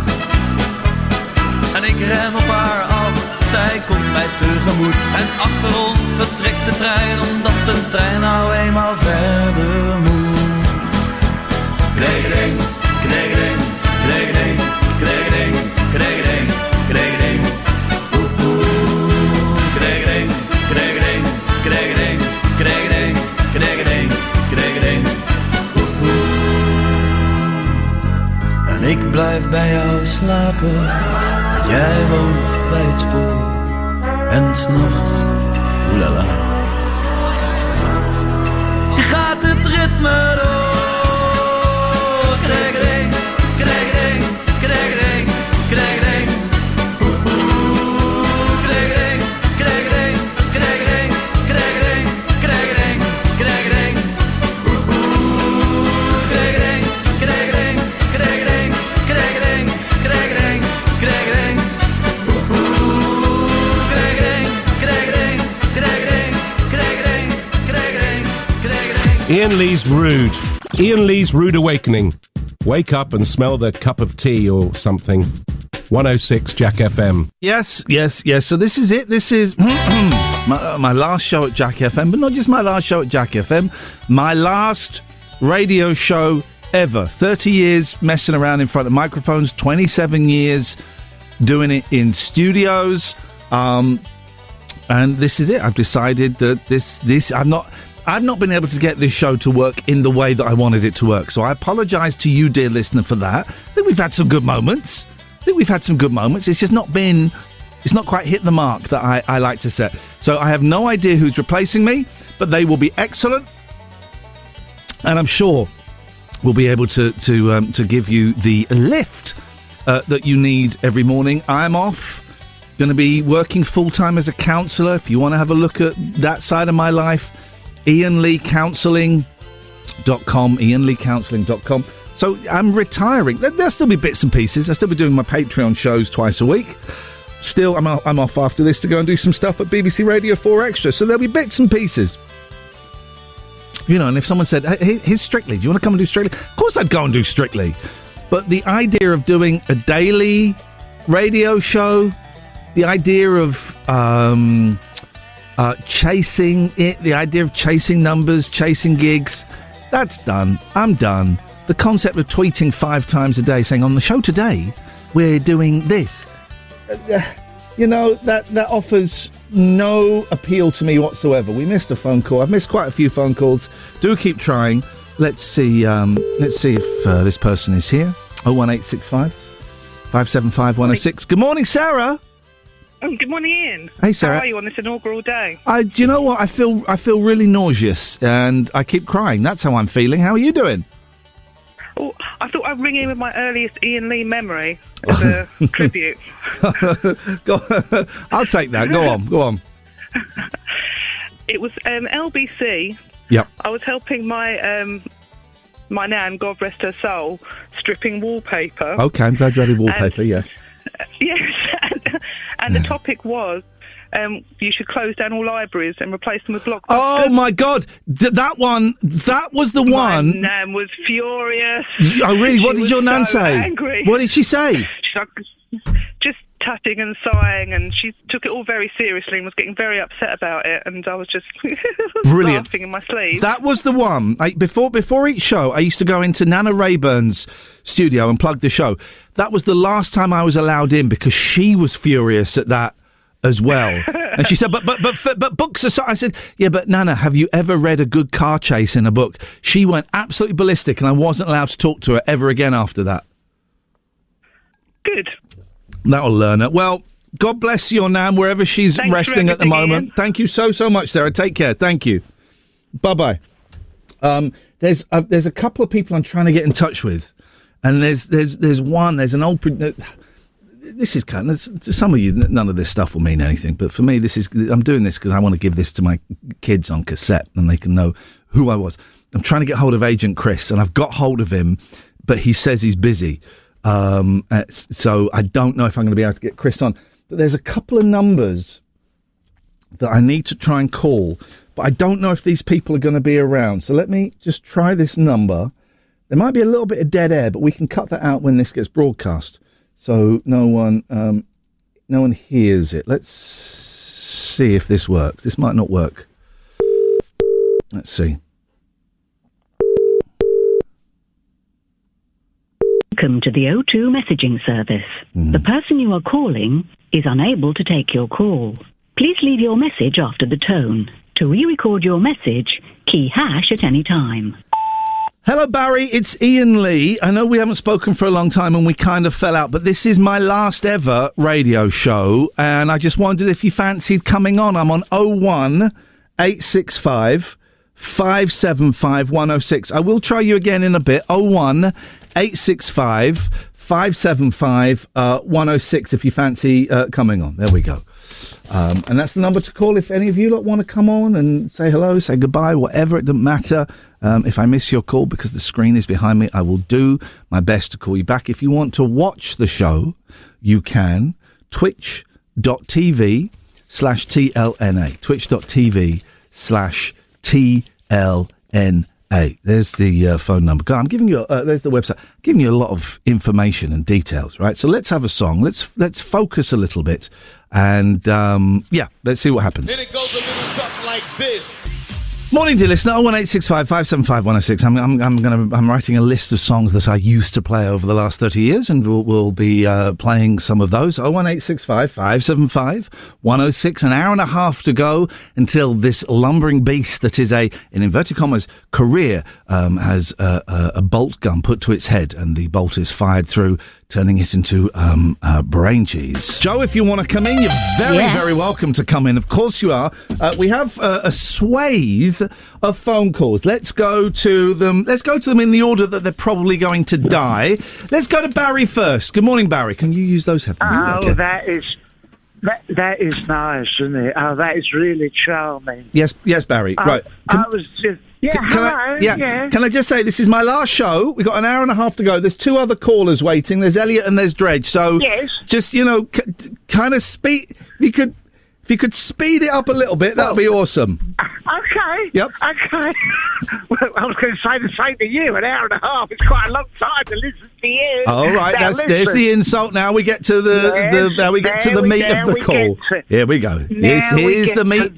En ik ren op haar af, zij komt mij tegemoet. En achter ons vertrekt de trein, omdat de trein nou eenmaal verder moet. Kregedeng, kregedeng, kregedeng, kregedeng, kregedeng, kregedeng. Kregedeng, kregedeng, kregedeng, kregedeng, kregedeng, kregedeng. En ik blijf bij jou slapen, want jij woont bij het spoor. En 's nachts, oelala, gaat het ritme door. Kregedeng, kregedeng, kregedeng, kregedeng. Kregedeng, kregedeng, kregedeng, kregedeng, kregedeng, kregedeng. Kregedeng, kregedeng, kregedeng, kregedeng, kregedeng, kregedeng. Kregedeng, kregedeng, kregedeng, kregedeng, kregedeng, kregedeng. Iain Lee's Rude. Iain Lee's Rude Awakening. Wake up and smell the cup of tea or something. 106 Jack FM. Yes. So this is it. This is my last show at Jack FM, but not just my last show at Jack FM. My last radio show ever. 30 years messing around in front of microphones. 27 years doing it in studios. And this is it. I've decided that I've not been able to get this show to work in the way that I wanted it to work. So I apologise to you, dear listener, for that. I think we've had some good moments. It's just not been... It's not quite hit the mark that I like to set. So I have no idea who's replacing me, but they will be excellent. And I'm sure we'll be able to give you the lift that you need every morning. I'm off. Going to be working full-time as a counsellor. If you want to have a look at that side of my life... IainLeeCounselling.com. So I'm retiring. There'll still be bits and pieces. I'll still be doing my Patreon shows twice a week. Still, I'm off after this to go and do some stuff at BBC Radio 4 Extra. So there'll be bits and pieces. You know, and if someone said, hey, here's Strictly, do you want to come and do Strictly? Of course I'd go and do Strictly. But the idea of doing a daily radio show the idea of chasing it, the idea of chasing numbers, chasing gigs, that's done. I'm done. The concept of tweeting 5 times a day saying, on the show today, we're doing this. That offers no appeal to me whatsoever. We missed a phone call. I've missed quite a few phone calls. Do keep trying. Let's see if this person is here. 01865 575 106. Good morning, Sarah. Good morning, Ian. Hey, Sarah. How are you on this inaugural day? Do you know what? I feel really nauseous, and I keep crying. That's how I'm feeling. How are you doing? Oh, I thought I'd ring in with my earliest Ian Lee memory as a tribute. I'll take that. Go on. It was LBC. Yep. I was helping my nan, God rest her soul, stripping wallpaper. Okay, I'm glad you added wallpaper, yes. Yes, and the topic was you should close down all libraries and replace them with blockbusters. Oh, my God. That was the one. My nan was furious. Oh, really? What did your nan say? Angry. What did she say? She's like, just tutting and sighing, and she took it all very seriously and was getting very upset about it, and I was just Brilliant. laughing in my sleeve. That was the one. Before each show, I used to go into Nana Rayburn's studio and plug the show. That was the last time I was allowed in because she was furious at that as well. And she said, but books aside, I said, yeah, but Nana, have you ever read a good car chase in a book? She went absolutely ballistic, and I wasn't allowed to talk to her ever again after that. Good. That'll learn her. Well, God bless your nan wherever she's resting at the moment. Ian. Thank you so much, Sarah. Take care. Thank you. Bye-bye. There's a couple of people I'm trying to get in touch with, and there's one. There's an old. This is kind of, to some of you, none of this stuff will mean anything, but for me, I'm doing this because I want to give this to my kids on cassette, and they can know who I was. I'm trying to get hold of Agent Chris, and I've got hold of him, but he says he's busy. So I don't know if I'm going to be able to get Chris on. But there's a couple of numbers that I need to try and call, but I don't know if these people are going to be around. So let me just try this number. There might be a little bit of dead air, but we can cut that out when this gets broadcast. So no one hears it. Let's see if this works. This might not work. Let's see. Welcome to the O2 messaging service. The person you are calling is unable to take your call. Please leave your message after the tone. To re-record your message, key # at any time. Hello, Barry. It's Iain Lee. I know we haven't spoken for a long time and we kind of fell out, but this is my last ever radio show, and I just wondered if you fancied coming on. I'm on 01865 575 106. I will try you again in a bit. 01865 575 106 if you fancy coming on. There we go. And that's the number to call if any of you lot want to come on and say hello, say goodbye, whatever. It doesn't matter. If I miss your call because the screen is behind me, I will do my best to call you back. If you want to watch the show, you can. Twitch.tv/TLNA. Twitch.tv/TLNA. There's the phone number. God, I'm giving you. There's the website. I'm giving you a lot of information and details, right? So let's have a song. Let's focus a little bit, and let's see what happens. Then it goes a little something like this. Morning, dear listener. 01865 575 106. I'm writing a list of songs that I used to play over the last 30 years, and we'll be playing some of those. 01865 575 106. An hour and a half to go until this lumbering beast that is in inverted commas, career has a bolt gun put to its head, and the bolt is fired through, turning it into brain cheese. Joe, if you want to come in, you're very welcome to come in. Of course you are. We have a swathe of phone calls. Let's go to them in the order that they're probably going to die. Let's go to Barry first. Good morning, Barry. Can you use those headphones? Oh, Okay. that is nice, isn't it? Oh, that is really charming. Yes, Barry. Right. I was just... Can I just say, this is my last show. We've got an hour and a half to go. There's 2 other callers waiting. There's Elliot and there's Dredge. So just, kind of speed... If you could speed it up a little bit, that would be awesome. Okay, Okay. Yep. Okay. Well, I was going to say the same to you. An hour and a half is quite a long time to listen to you. All right, Now, there's the insult. Now we get to the meat of the call. Here we go. Here's the meat.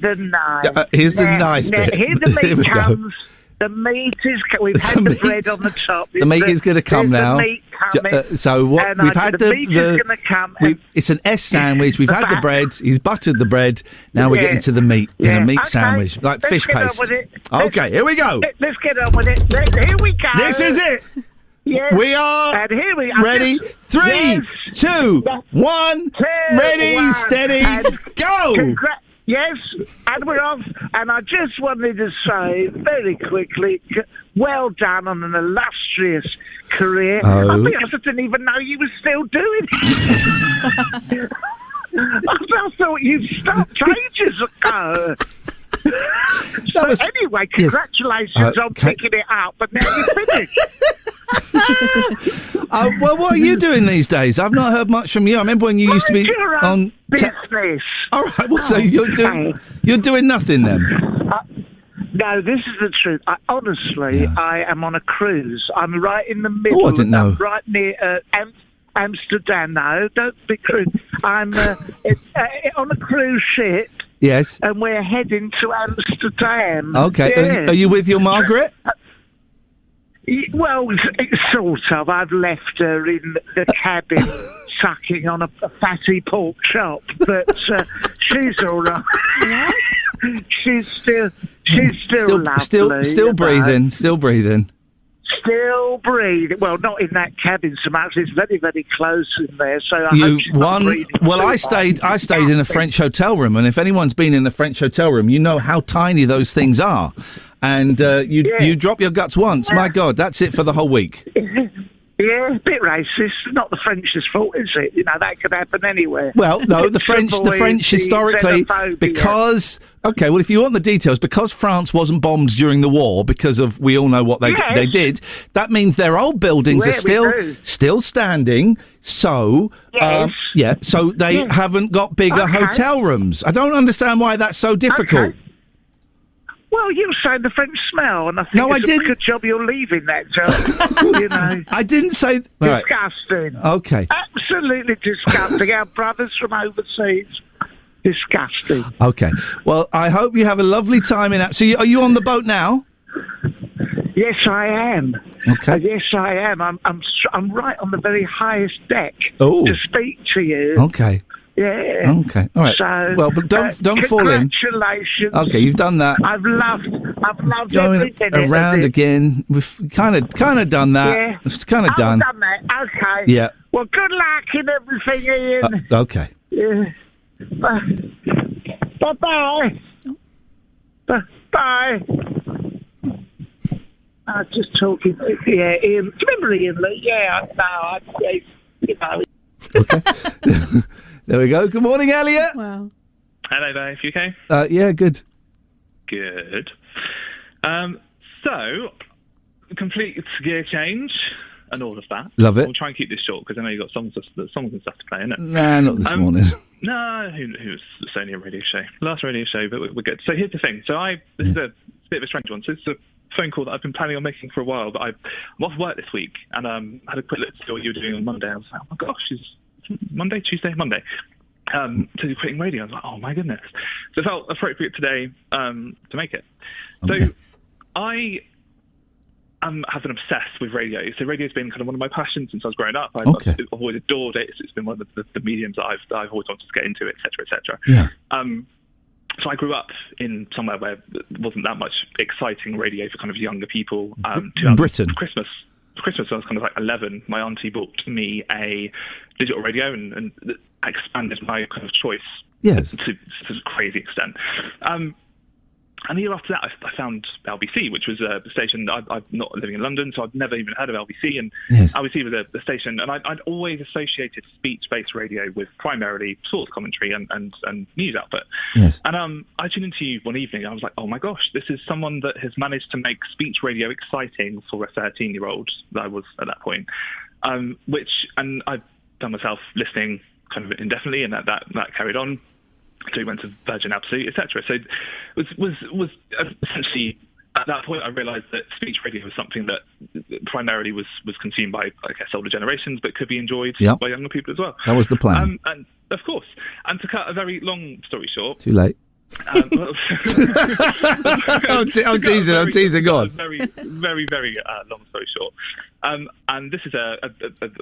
Here's the nice bit. Here the Here we meat go. comes. The meat is. We've had the bread on the top. The meat is going to come now. The meat coming. So what And we've had the meat is going to come. it's an S sandwich. We've had the bread. He's buttered the bread. Now we're getting to the meat in a meat sandwich, like Let's fish get on paste. with it. Okay, here we go. Let's get on with it. Here we go. This is it. Yes. We are And here we are. ready. 3, 2, 1. Ready, steady, go. Yes, and we're off. And I just wanted to say very quickly, well done on an illustrious career. Oh. I didn't even know you were still doing it. I thought you'd stopped ages ago. Anyway, congratulations on picking it up, but now you're finished. Well, what are you doing these days? I've not heard much from you. I remember when you used to be on business. All right, well, so you're doing nothing then. No, this is the truth. I am on a cruise. I'm right in the middle. Oh, I didn't know. I'm right near Amsterdam. No, don't be crude. I'm on a cruise ship. Yes. And we're heading to Amsterdam. Okay. Yes. Are you with your Margaret? Well, sort of. I've left her in the cabin sucking on a fatty pork chop, but she's all right. She's still lovely. Still breathing. Still breathing. Still breathing. Well, not in that cabin so much. It's very, very close in there. So I hope she's not breathing. Well, I stayed in a French hotel room, and if anyone's been in a French hotel room, you know how tiny those things are. And you drop your guts once. My God, that's it for the whole week. Yeah, a bit racist. Not the French's fault, is it? You know, that could happen anywhere. Well, no, the French historically, because if you want the details, because France wasn't bombed during the war, because of we all know what they did. That means their old buildings are still standing. So, so they haven't got bigger hotel rooms. I don't understand why that's so difficult. Okay. Well, you say the French smell, and I think it's a good job you're leaving that job. You know, I didn't say disgusting. Okay, absolutely disgusting. Our brothers from overseas, disgusting. Okay, well, I hope you have a lovely time in. So, are you on the boat now? Yes, I am. Okay. Yes, I am. I'm right on the very highest deck to speak to you. Okay. Yeah. Okay. All right. So, well, but don't fall in. Congratulations. Okay, you've done that. I've loved Going every minute around of it. again. We've kind of done that. Yeah. It's kind of done. I've done that. Okay. Yeah. Well, good luck in everything, Ian. Okay. Yeah. Bye-bye. Bye. I was just talking. Yeah, Ian. Do you remember Ian Lee? Yeah, I know. You know. Okay. There we go. Good morning, Elliot. Wow. Hello, Dave. You okay? Yeah, good. Good. So, complete gear change and all of that. Love it. We'll try and keep this short because I know you've got songs and stuff to play, innit? Nah, not this morning. No, it's only a radio show. Last radio show, but we're good. So here's the thing. So this is a bit of a strange one. So it's a phone call that I've been planning on making for a while, but I'm off work this week and had a quick look to see what you were doing on Monday. I was like, oh my gosh, it's Monday. So you're quitting radio. I was like, oh my goodness. So it felt appropriate today to make it. Okay. So I have been obsessed with radio. So radio's been kind of one of my passions since I was growing up. I've always adored it. It's been one of the mediums that I've always wanted to get into, etc., etc. Yeah. So I grew up in somewhere where there wasn't that much exciting radio for kind of younger people. Britain. Christmas, when I was kind of like 11, my auntie bought me a digital radio and expanded my kind of choice to a crazy extent. And the year after that, I found LBC, which was a station. I'm not living in London, so I'd never even heard of LBC. And LBC was a station, and I'd always associated speech-based radio with primarily sports commentary and news output. Yes. And I tuned into you one evening, and I was like, oh my gosh, this is someone that has managed to make speech radio exciting for a 13-year-old that I was at that point. And I've done myself listening kind of indefinitely, and that carried on. So we went to Virgin Absolute, etc. So it was essentially, at that point, I realised that speech radio was something that primarily was consumed by, I guess, older generations, but could be enjoyed by younger people as well. That was the plan. And of course, and to cut a very long story short, Too late. I'm teasing. Go on. Very, very, very long story short. And this is a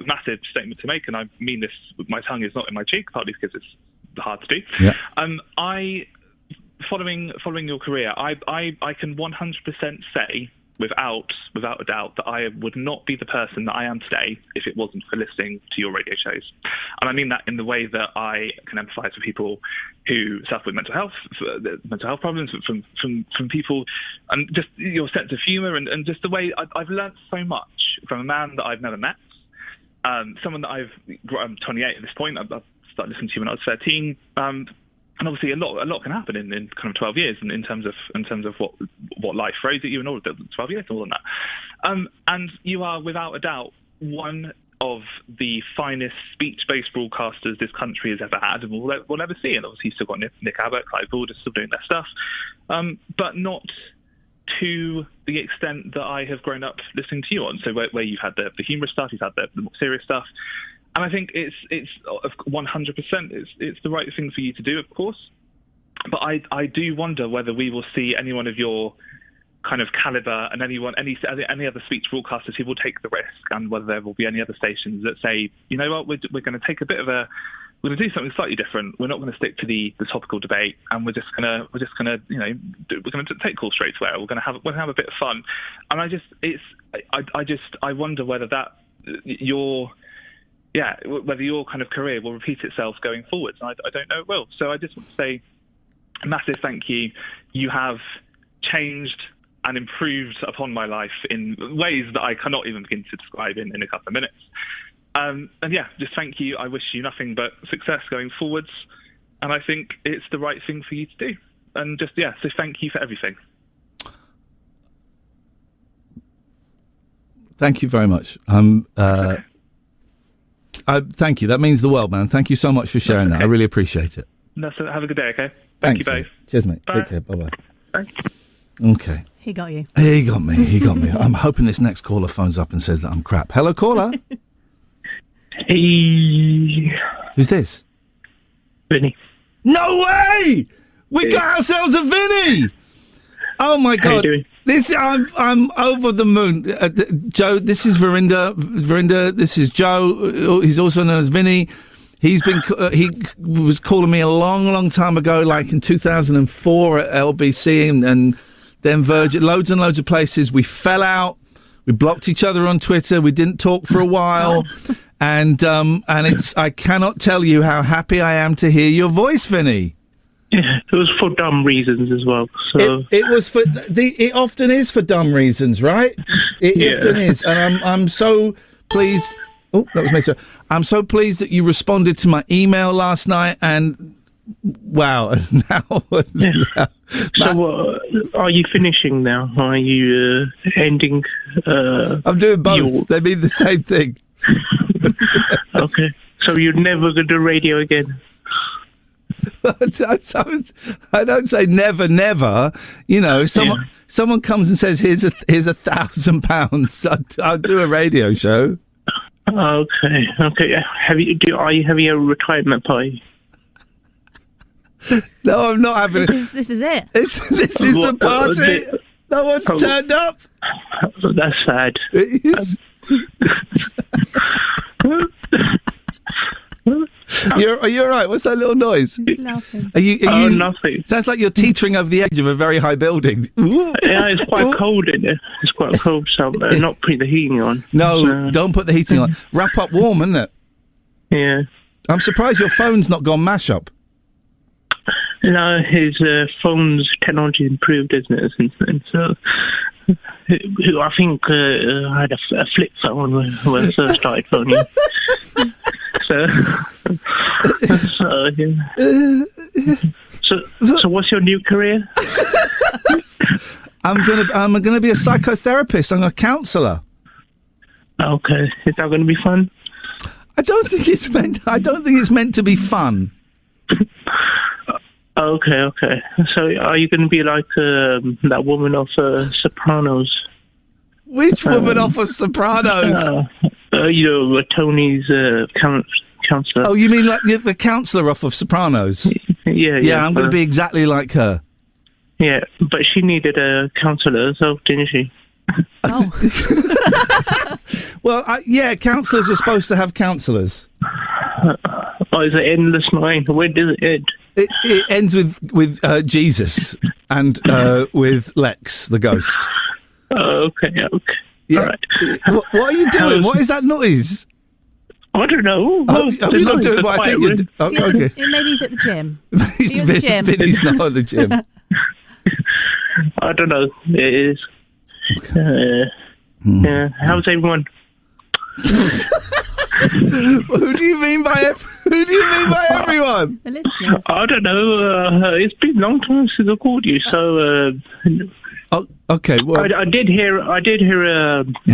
massive statement to make, and I mean this. My tongue is not in my cheek, partly because it's hard to do. Yeah. Following your career, I can 100% say without a doubt that I would not be the person that I am today if it wasn't for listening to your radio shows. And I mean that in the way that I can empathise with people who suffer with mental health problems, from people, and just your sense of humour and just the way I've learnt so much from a man that I've never met, someone that I'm 28 at this point. I started listening to you when I was 13. And obviously, a lot can happen in kind of 12 years, in terms of what life throws at you, and all 12 years, more than that. And you are, without a doubt, one of the finest speech-based broadcasters this country has ever had, and we'll ever see. And obviously, you've still got Nick Abbott, Clive Baldwin, still doing their stuff, but not to the extent that I have grown up listening to you on. So where you've had the humorous stuff, you've had the more serious stuff. And I think it's 100%. It's the right thing for you to do, of course. But I do wonder whether we will see anyone of your kind of caliber and any other speech broadcasters who will take the risk, and whether there will be any other stations that say, you know what, we're going to take we're going to do something slightly different. We're not going to stick to the topical debate, and we're just going to take calls straight to air. We're going to have a bit of fun. And I wonder whether whether your kind of career will repeat itself going forwards. And I don't know it will. So I just want to say a massive thank you. You have changed and improved upon my life in ways that I cannot even begin to describe in a couple of minutes. And just thank you. I wish you nothing but success going forwards. And I think it's the right thing for you to do. And so thank you for everything. Thank you very much. Thank you. That means the world, man. Thank you so much for sharing that. I really appreciate it. Have a good day, okay? Thanks, Thank you both. Cheers, mate. Bye. Take care. Bye-bye. Thanks. Okay. He got you. He got me. I'm hoping this next caller phones up and says that I'm crap. Hello, caller. Hey. Who's this? Vinny. No way! We got ourselves a Vinny! Oh, my God. How you doing? I'm over the moon. Joe, this is Verinda, this is Joe. He's also known as Vinny. He was calling me a long time ago, like in 2004 at LBC and then Virgin, loads and loads of places. We fell out. We blocked each other on Twitter. We didn't talk for a while. And I cannot tell you how happy I am to hear your voice, Vinny. Yeah, it was for dumb reasons as well. So it was for it often is for dumb reasons, right? It often is, and I'm so pleased. Oh, that was me. So I'm so pleased that you responded to my email last night, and wow, now. So, are you finishing now? Are you ending? I'm doing both. They mean the same thing. Okay, so you're never going to do radio again. I don't say never. You know, someone comes and says, "Here's £1,000." I'll do a radio show. Okay. Are you having a retirement party? No, I'm not having it. This is it. This is the party. No one's turned up. That's sad. It is. Are you all right? What's that little noise? He's laughing. Are you nothing. Sounds like you're teetering over the edge of a very high building. Yeah, it's quite cold in there. It's quite cold, so not putting the heating on. No, don't put the heating on. Wrap up warm, isn't it? Yeah. I'm surprised your phone's not gone mash up. No, his phone's technology improved, isn't it, since then? So I think I had a flip phone when I first started phoning. So what's your new career? I'm gonna be a psychotherapist. I'm a counsellor. Okay, is that going to be fun? I don't think it's meant to be fun. Okay. So are you going to be like that woman off Sopranos? Which woman off of Sopranos? Tony's counsellor. Oh, you mean like the counsellor off of Sopranos? Yeah. I'm going to be exactly like her. Yeah, but she needed a counsellor, so didn't she? Well, counsellors are supposed to have counsellors. Is it endless line? Where does it end? It ends with Jesus and with Lex, the ghost. Okay. Yeah. All right. What are you doing? What is that noise? I don't know. You're not doing what I think you're doing. Okay. Maybe he's at the gym. He's at the gym. Vinny's not at the gym. I don't know. It is. Yeah. How's everyone? Who do you mean by everyone? The listeners. I don't know. It's been a long time since I called you, so. Okay. Well, I did hear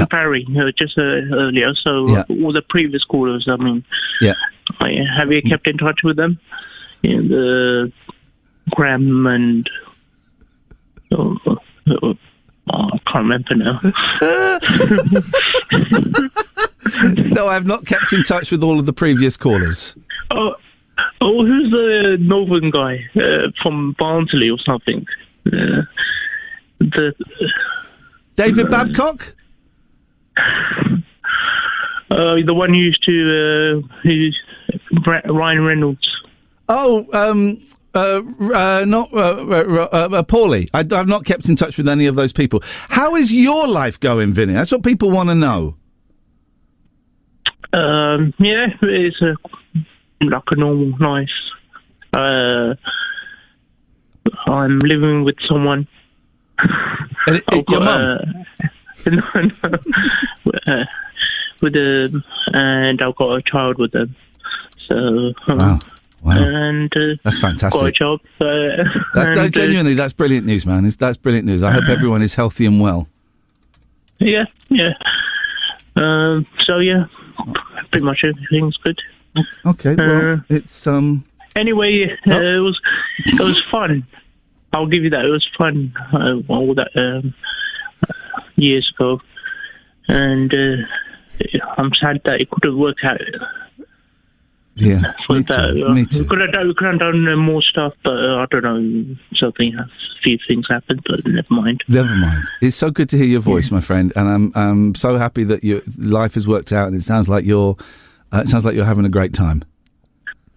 Barry just earlier. So all the previous callers. I mean, have you kept in touch with them? In the Graham and I can't remember now. No, I've not kept in touch with all of the previous callers. Oh, who's the northern guy from Barnsley or something? David Babcock? The one who used to who's Ryan Reynolds. Not Paulie. I've not kept in touch with any of those people. How is your life going, Vinny? That's what people want to know. It's like a normal life. I'm living with someone. Your mum? And I've got a child with them. So wow. And that's fantastic. Got a job. Genuinely, that's brilliant news, man. That's brilliant news. I hope everyone is healthy and well. Yeah. Pretty much everything's good. Okay. Well, it's Anyway, it was fun. I'll give you that. It was fun. All that years ago, and I'm sad that it couldn't work out. Yeah, me too. We could have done more stuff, but I don't know. A few things happened, but never mind. Never mind. It's so good to hear your voice, my friend, and I'm so happy that your life has worked out, and it sounds like you're having a great time.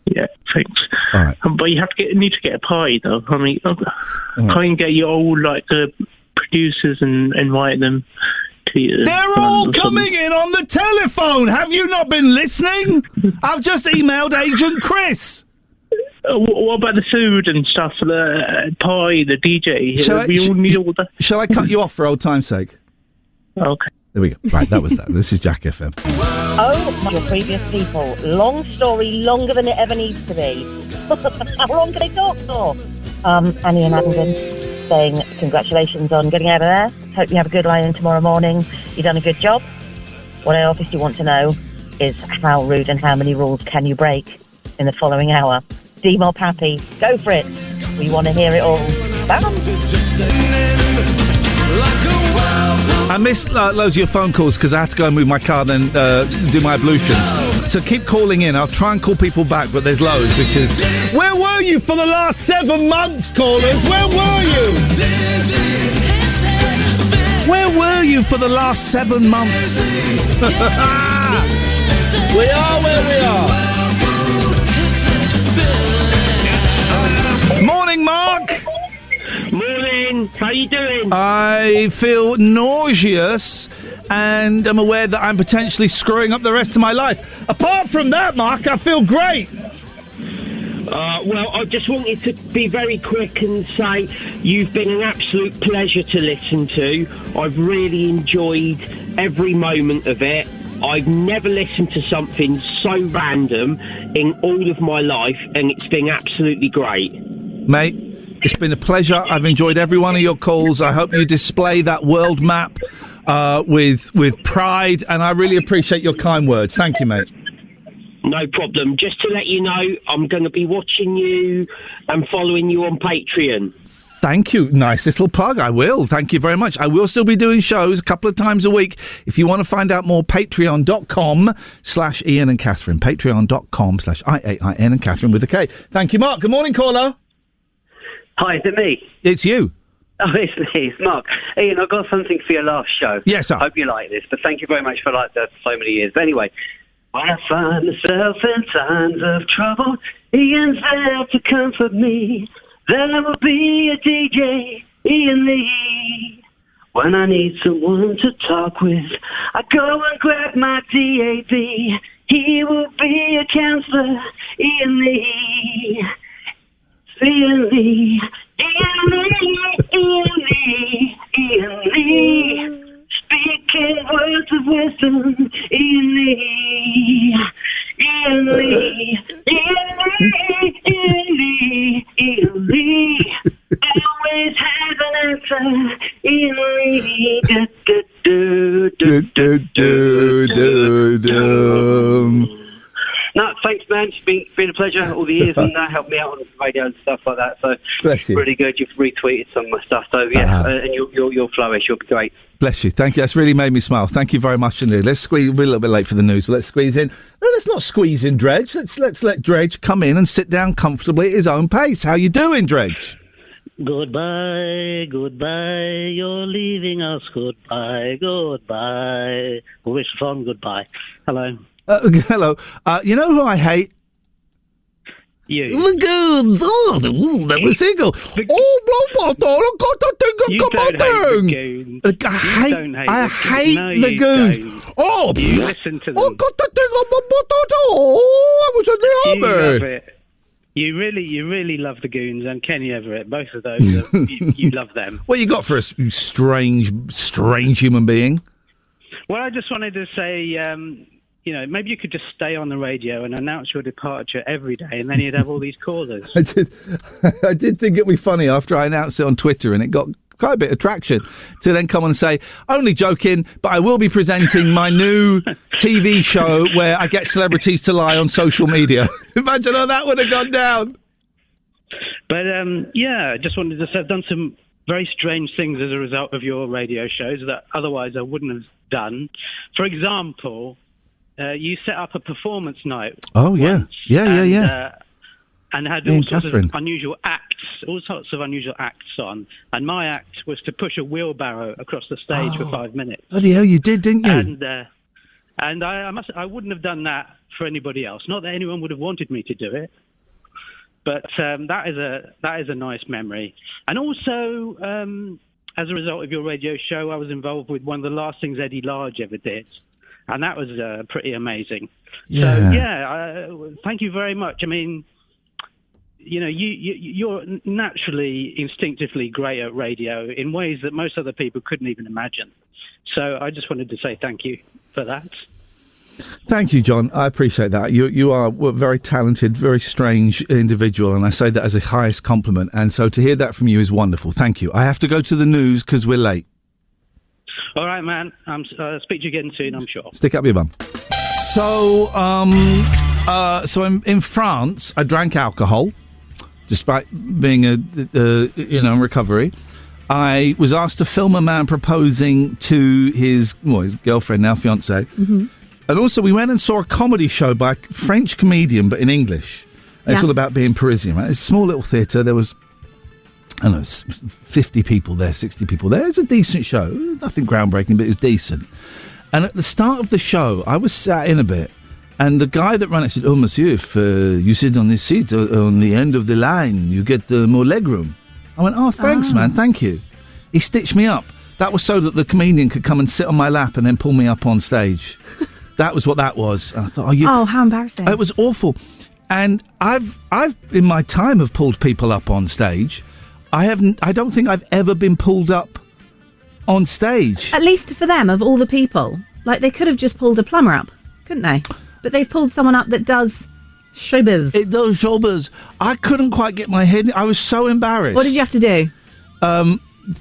Yeah, thanks. All right, but you need to get a party though. I mean, can't you get your old producers and invite them? They're all coming in on the telephone. Have you not been listening? I've just emailed Agent Chris. What about the food and stuff? The pie, the DJ. We all need all that. Shall I cut you off for old time's sake? Okay. There we go. Right, that was that. This is Jack FM. Oh, your previous people. Long story, longer than it ever needs to be. How long can I talk for? Annie and Abingdon saying congratulations on getting out of there. Hope you have a good lie-in tomorrow morning. You've done a good job. What I obviously want to know is how rude and how many rules can you break in the following hour. Deem or Pappy, go for it. We want to hear it all. Bye. I missed loads of your phone calls because I had to go and move my car and then do my ablutions. So keep calling in. I'll try and call people back, but there's loads because... Where were you for the last 7 months, callers? Where were you? Where were you for the last 7 months? We are where we are. Morning, Mark. Morning. How you doing? I feel nauseous and I'm aware that I'm potentially screwing up the rest of my life. Apart from that, Mark, I feel great. Well, I just wanted to be very quick and say you've been an absolute pleasure to listen to. I've really enjoyed every moment of it. I've never listened to something so random in all of my life, and it's been absolutely great. Mate, it's been a pleasure. I've enjoyed every one of your calls. I hope you display that world map with pride, and I really appreciate your kind words. Thank you, mate. No problem. Just to let you know, I'm going to be watching you and following you on Patreon. Thank you. Nice little plug. I will. Thank you very much. I will still be doing shows a couple of times a week. If you want to find out more, patreon.com/Iain and Katherine. Patreon.com/IAIN and Katherine with a K. Thank you, Mark. Good morning, caller. Hi, is it me? It's you. Oh, it's me. It's Mark. Iain, I've got something for your last show. Yes, sir. Hope you like this, but thank you very much for so many years. But anyway, when I find myself in times of trouble, Ian's there to comfort me. There will be a DJ, Iain Lee. When I need someone to talk with, I go and grab my DAB. He will be a counsellor, Iain Lee. Iain Lee, Iain Lee, Iain Lee, Iain Lee. Speaking words of wisdom, Iain Lee. Iain Lee, Iain Lee, Iain Lee, Iain Lee. Always have an answer, Iain Lee. No, thanks, man. It's been a pleasure all the years and helped me out on the radio and stuff like that. So, bless you. Really good. You've retweeted some of my stuff. So, yeah, and you'll flourish. You'll be great. Bless you. Thank you. That's really made me smile. Thank you very much indeed. Let's squeeze. We're a little bit late for the news, but let's squeeze in. No, let's not squeeze in Dredge. Let's let Dredge come in and sit down comfortably at his own pace. How you doing, Dredge? Goodbye, goodbye, you're leaving us. Goodbye, goodbye. Wish on goodbye. Hello. Hello. You know who I hate? You. The goons. Oh, that was single. Oh, blah, blah, blah. I got to think about the I hate the goons. Oh, you listen to them. I got to think about I was in the army. You love it. You really love the Goons and Kenny Everett. Both of those, you love them. What you got for us, you strange human being? Well, I just wanted to say, maybe you could just stay on the radio and announce your departure every day, and then you'd have all these callers. I did think it'd be funny after I announced it on Twitter, and it got quite a bit of traction to then come on and say, only joking, but I will be presenting my new TV show where I get celebrities to lie on social media. Imagine how that would have gone down. But, I just wanted to say I've done some very strange things as a result of your radio shows that otherwise I wouldn't have done. For example, you set up a performance night. Oh, yeah. Once, Yeah. And had Me all and sorts Katherine. of unusual acts on. And my act was to push a wheelbarrow across the stage for 5 minutes. Bloody hell, you did, didn't you? And I wouldn't have done that for anybody else. Not that anyone would have wanted me to do it. But that is a nice memory. And also, as a result of your radio show, I was involved with one of the last things Eddie Large ever did. And that was pretty amazing. Yeah. So, thank you very much. I mean, you're naturally, instinctively great at radio in ways that most other people couldn't even imagine. So I just wanted to say thank you for that. Thank you, John. I appreciate that. You are a very talented, very strange individual, and I say that as a highest compliment. And so to hear that from you is wonderful. Thank you. I have to go to the news because we're late. All right, man. Speak to you again soon, I'm sure. Stick up your bum. So I'm in France. I drank alcohol, despite being in recovery. I was asked to film a man proposing to his girlfriend, now fiancée. Mm-hmm. And also we went and saw a comedy show by a French comedian, but in English. Yeah. It's all about being Parisian. Right? It's a small little theatre. There was, 50 people there, 60 people there. It was a decent show. Nothing groundbreaking, but it was decent. And at the start of the show, I was sat in a bit, and the guy that ran it said, "Oh, monsieur, if you sit on this seat on the end of the line, you get more legroom." I went, "Oh, thanks, man, thank you." He stitched me up. That was so that the comedian could come and sit on my lap and then pull me up on stage. That was what that was. And I thought, oh, how embarrassing. It was awful. And I've in my time have pulled people up on stage. I don't think I've ever been pulled up on stage. At least for them, of all the people. Like, they could have just pulled a plumber up, couldn't they? But they've pulled someone up that does showbiz. It does showbiz. I couldn't quite get my head. I was so embarrassed. What did you have to do?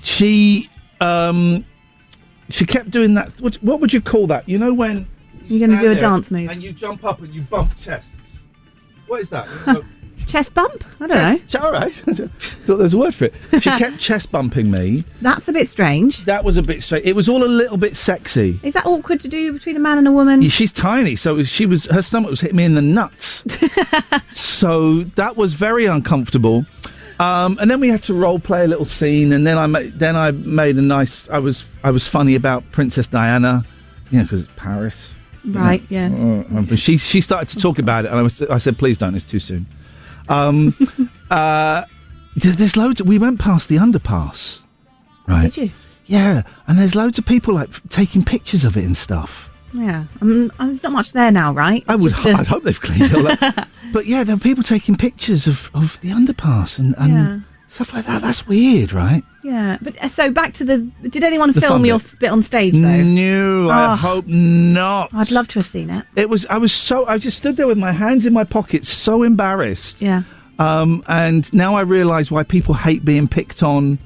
She kept doing that. What would you call that? You know when You're going to do a there dance move. And you jump up and you bump chests. What is that? Chest bump? I don't know. All right. Thought there was a word for it. She kept chest bumping me. That's a bit strange. That was a bit strange. It was all a little bit sexy. Is that awkward to do between a man and a woman? Yeah, she's tiny, so her stomach was hitting me in the nuts. So that was very uncomfortable. And then we had to role play a little scene, and then I made a nice. I was funny about Princess Diana, because it's Paris. Right. Yeah. But she started to talk about it, and I said, please don't. It's too soon. There's loads. We went past the underpass. Right. Did you? Yeah, and there's loads of people taking pictures of it and stuff. Yeah. There's not much there now, right? I'd hope they've cleaned it all up. But yeah, there were people taking pictures of the underpass and stuff like that. That's weird, right? Yeah. But so back to did anyone film your bit on stage though? No, I hope not. I'd love to have seen it. I just stood there with my hands in my pockets, so embarrassed. Yeah. And now I realise why people hate being picked on.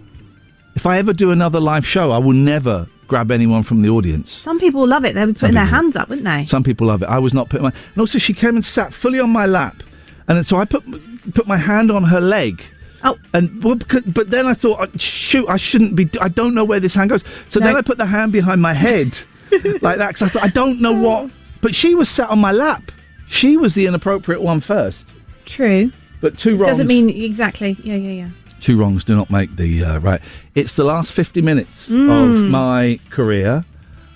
If I ever do another live show, I will never grab anyone from the audience. Some people love it. They would put their hands up, wouldn't they? Some people love it. I was not putting my... And also she came and sat fully on my lap. And so I put my hand on her leg. Oh. But then I thought, shoot, I shouldn't be... I don't know where this hand goes. So then I put the hand behind my head like that because I thought, I don't know what... But she was sat on my lap. She was the inappropriate one first. True. But two wrongs... Doesn't mean... Exactly. Yeah. Two wrongs do not make the right. It's the last 50 minutes of my career.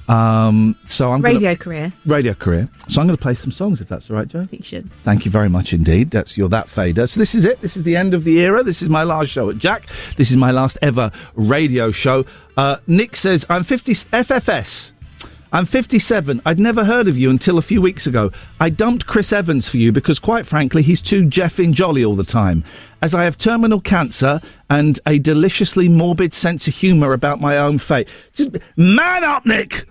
So I'm radio career. So I'm going to play some songs, if that's all right, Joe. I think you should. Thank you very much indeed. You're that fader. So this is it. This is the end of the era. This is my last show at Jack. This is my last ever radio show. Nick says, I'm 50 FFS. I'm 57. I'd never heard of you until a few weeks ago. I dumped Chris Evans for you because, quite frankly, he's too Jeffin' jolly all the time. As I have terminal cancer and a deliciously morbid sense of humour about my own fate. Just man up, Nick!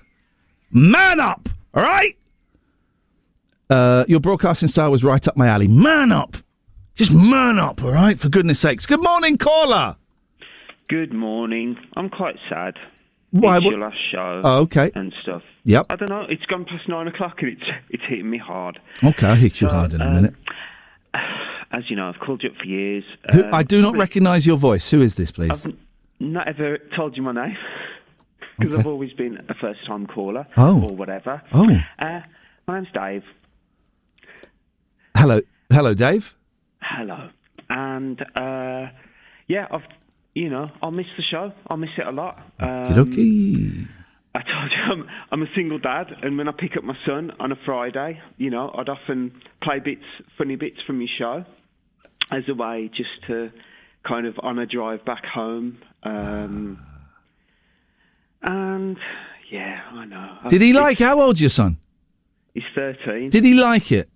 Man up! All right? Your broadcasting style was right up my alley. Man up! Just man up, all right? For goodness sakes. Good morning, caller! Good morning. I'm quite sad. Why? It's your last show. Oh, okay. And stuff. Yep. I don't know. It's gone past 9 o'clock and it's hitting me hard. Okay, I'll hit you hard in a minute. As you know, I've called you up for years. I do not recognise your voice. Who is this, please? I've not ever told you my name because I've always been a first-time caller or whatever. Oh. My name's Dave. Hello, Dave. Hello. And I'll miss the show. I'll miss it a lot. Okey-dokey. I told you I'm a single dad, and when I pick up my son on a Friday, I'd often play funny bits from your show as a way just to kind of on a drive back home. And yeah, I know. Did he like? How old's your son? He's 13. Did he like it?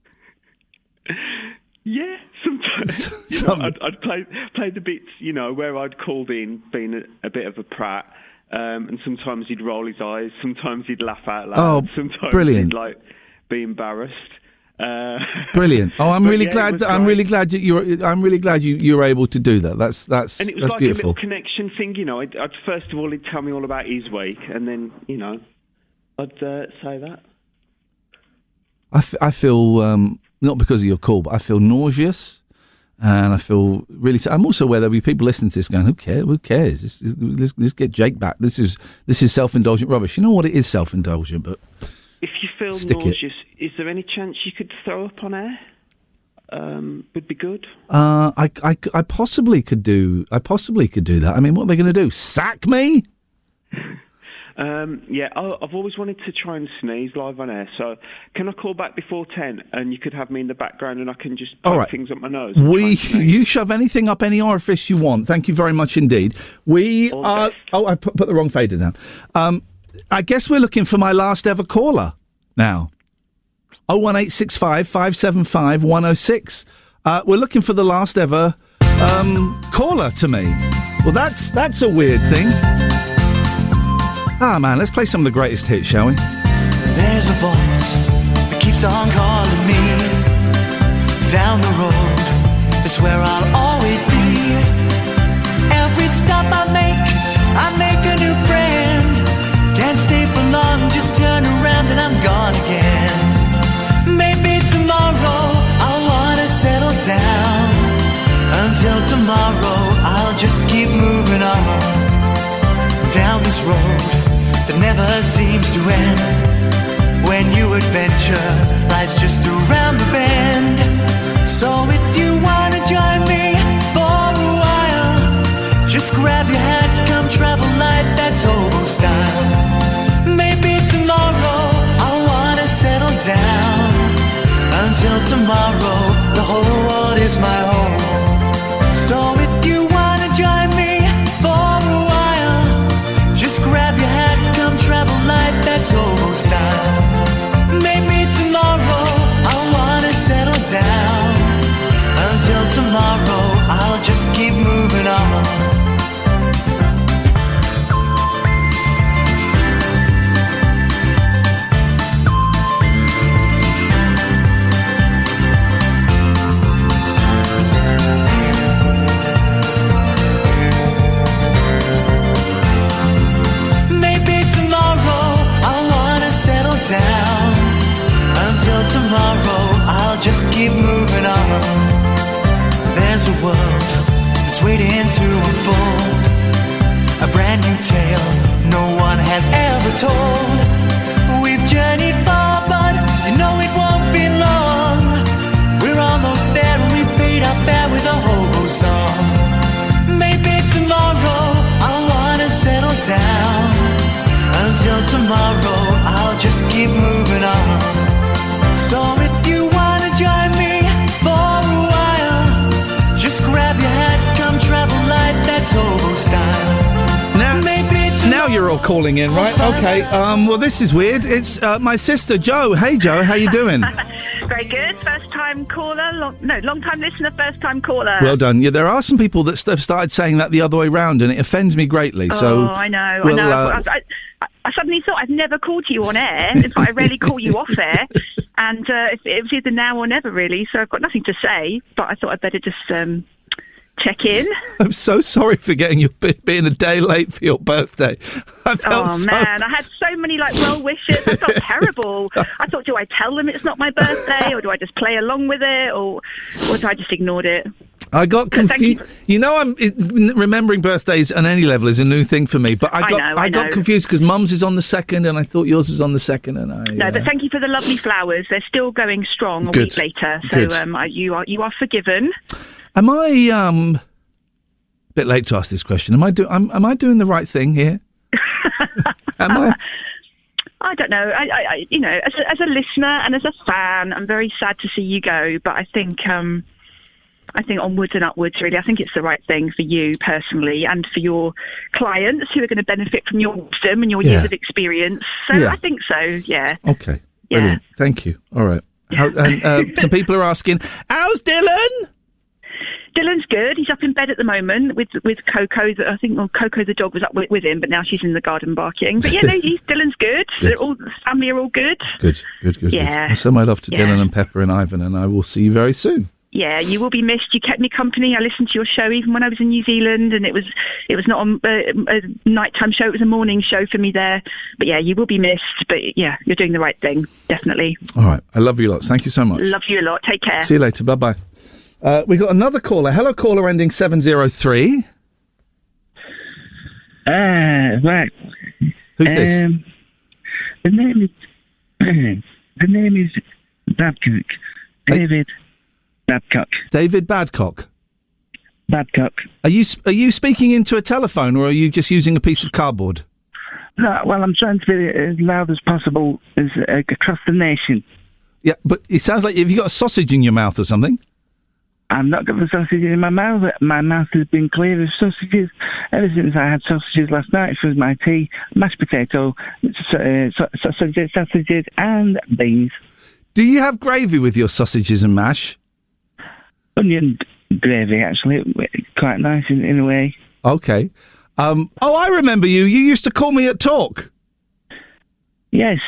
Yeah, sometimes. I'd play the bits, where I'd called in, being a bit of a prat, and sometimes he'd roll his eyes, sometimes he'd laugh out loud, sometimes brilliant. he'd be embarrassed. Brilliant. Oh, I'm really glad you were able to do that. That's and it was like beautiful. A little connection thing, I'd first of all he'd tell me all about his week, and then I'd say that. I feel not because of your call, but I feel nauseous, and I feel really. I'm also aware there'll be people listening to this going, "Who cares? Let's get Jake back. This is self-indulgent rubbish." You know what? It is self-indulgent, but if you feel nauseous, is there any chance you could throw up on air? Would be good. I possibly could do. that. I mean, what are they going to do? Sack me? I've always wanted to try and sneeze live on air, so can I call back before 10 and you could have me in the background and I can just put things up my nose? You shove anything up any orifice you want. Thank you very much indeed. We are... Oh, I put the wrong fader down. I guess we're looking for my last ever caller now. 01865 575 106. We're looking for the last ever caller to me. Well, that's a weird thing. Man, let's play some of the greatest hits, shall we? There's a voice that keeps on calling me. Down the road is where I'll always be. Every stop I make a new friend. Can't stay for long, just turn around and I'm gone again. Maybe tomorrow I'll wanna settle down. Until tomorrow I'll just keep moving on. Down this road that never seems to end. When new adventure lies just around the bend. So if you wanna join me for a while, just grab your hat, come travel light, that's hobo style. Maybe tomorrow I'll wanna settle down. Until tomorrow, the whole world is my home. So if you wanna join me for a while, just grab your hat, come travel light, that's hobo style. Maybe tomorrow I'll wanna settle down. Until tomorrow, I'll just keep moving on. Down. Until tomorrow, I'll just keep moving on. There's a world that's waiting to unfold, a brand new tale no one has ever told. We've journeyed far, but you know it won't be long. We're almost there and we've paid our fare with a hobo song. Maybe tomorrow I'll wanna settle down. Until tomorrow, I'll just keep moving on. So if you wanna join me for a while, just grab your hat, come travel light, that's hobo style. Now you're all calling in, right? Okay. Well, this is weird. It's my sister Jo. Hey, Jo, how you doing? Very good. First time caller. Long time listener, first time caller. Well done. Yeah, there are some people that have started saying that the other way round, and it offends me greatly. So I know. We'll, I suddenly thought I've never called you on air. In fact, I rarely call you off air. And it was either now or never, really. So I've got nothing to say, but I thought I'd better just check in. I'm so sorry for getting you being a day late for your birthday. Man, I had so many well wishes. I felt terrible. I thought, do I tell them it's not my birthday, or do I just play along with it, or do I just ignored it? I got confused. You know, remembering birthdays on any level is a new thing for me. But I got confused because Mum's is on the 2nd, and I thought yours was on the 2nd, and No, but thank you for the lovely flowers. They're still going strong a week later, so you are forgiven. Am I a bit late to ask this question? Am I doing the right thing here? Am I? I don't know. I you know, as a listener and as a fan, I'm very sad to see you go. But I think onwards and upwards, really. I think it's the right thing for you personally and for your clients who are going to benefit from your wisdom and your years of experience. So I think so, yeah. Okay. Brilliant. Thank you. All right. Some people are asking, how's Dylan? Dylan's good. He's up in bed at the moment with Coco. I think Coco the dog was up with him, but now she's in the garden barking. But yeah, no, Dylan's good. The family are all good. Good. Yeah. I send my love to Dylan and Pepper and Ivan, and I will see you very soon. Yeah, you will be missed. You kept me company. I listened to your show even when I was in New Zealand, and it was not a nighttime show. It was a morning show for me there. But yeah, you will be missed. But yeah, you're doing the right thing, definitely. All right, I love you lots. Thank you so much. Love you a lot. Take care. See you later. Bye bye. We got another caller. Hello, caller ending 703. Right. Who's this? The name is Babcock. David Babcock. David Badcock. Babcock. Are you speaking into a telephone, or are you just using a piece of cardboard? No, well, I'm trying to be as loud as possible across the nation. Yeah, but it sounds like have you got a sausage in your mouth or something? I've not got the sausage in my mouth. My mouth has been clear of sausages ever since I had sausages last night for my tea, mashed potato, sausages and beans. Do you have gravy with your sausages and mash? Onion gravy, actually. Quite nice in a way. Okay. I remember you. You used to call me at Talk. Yes,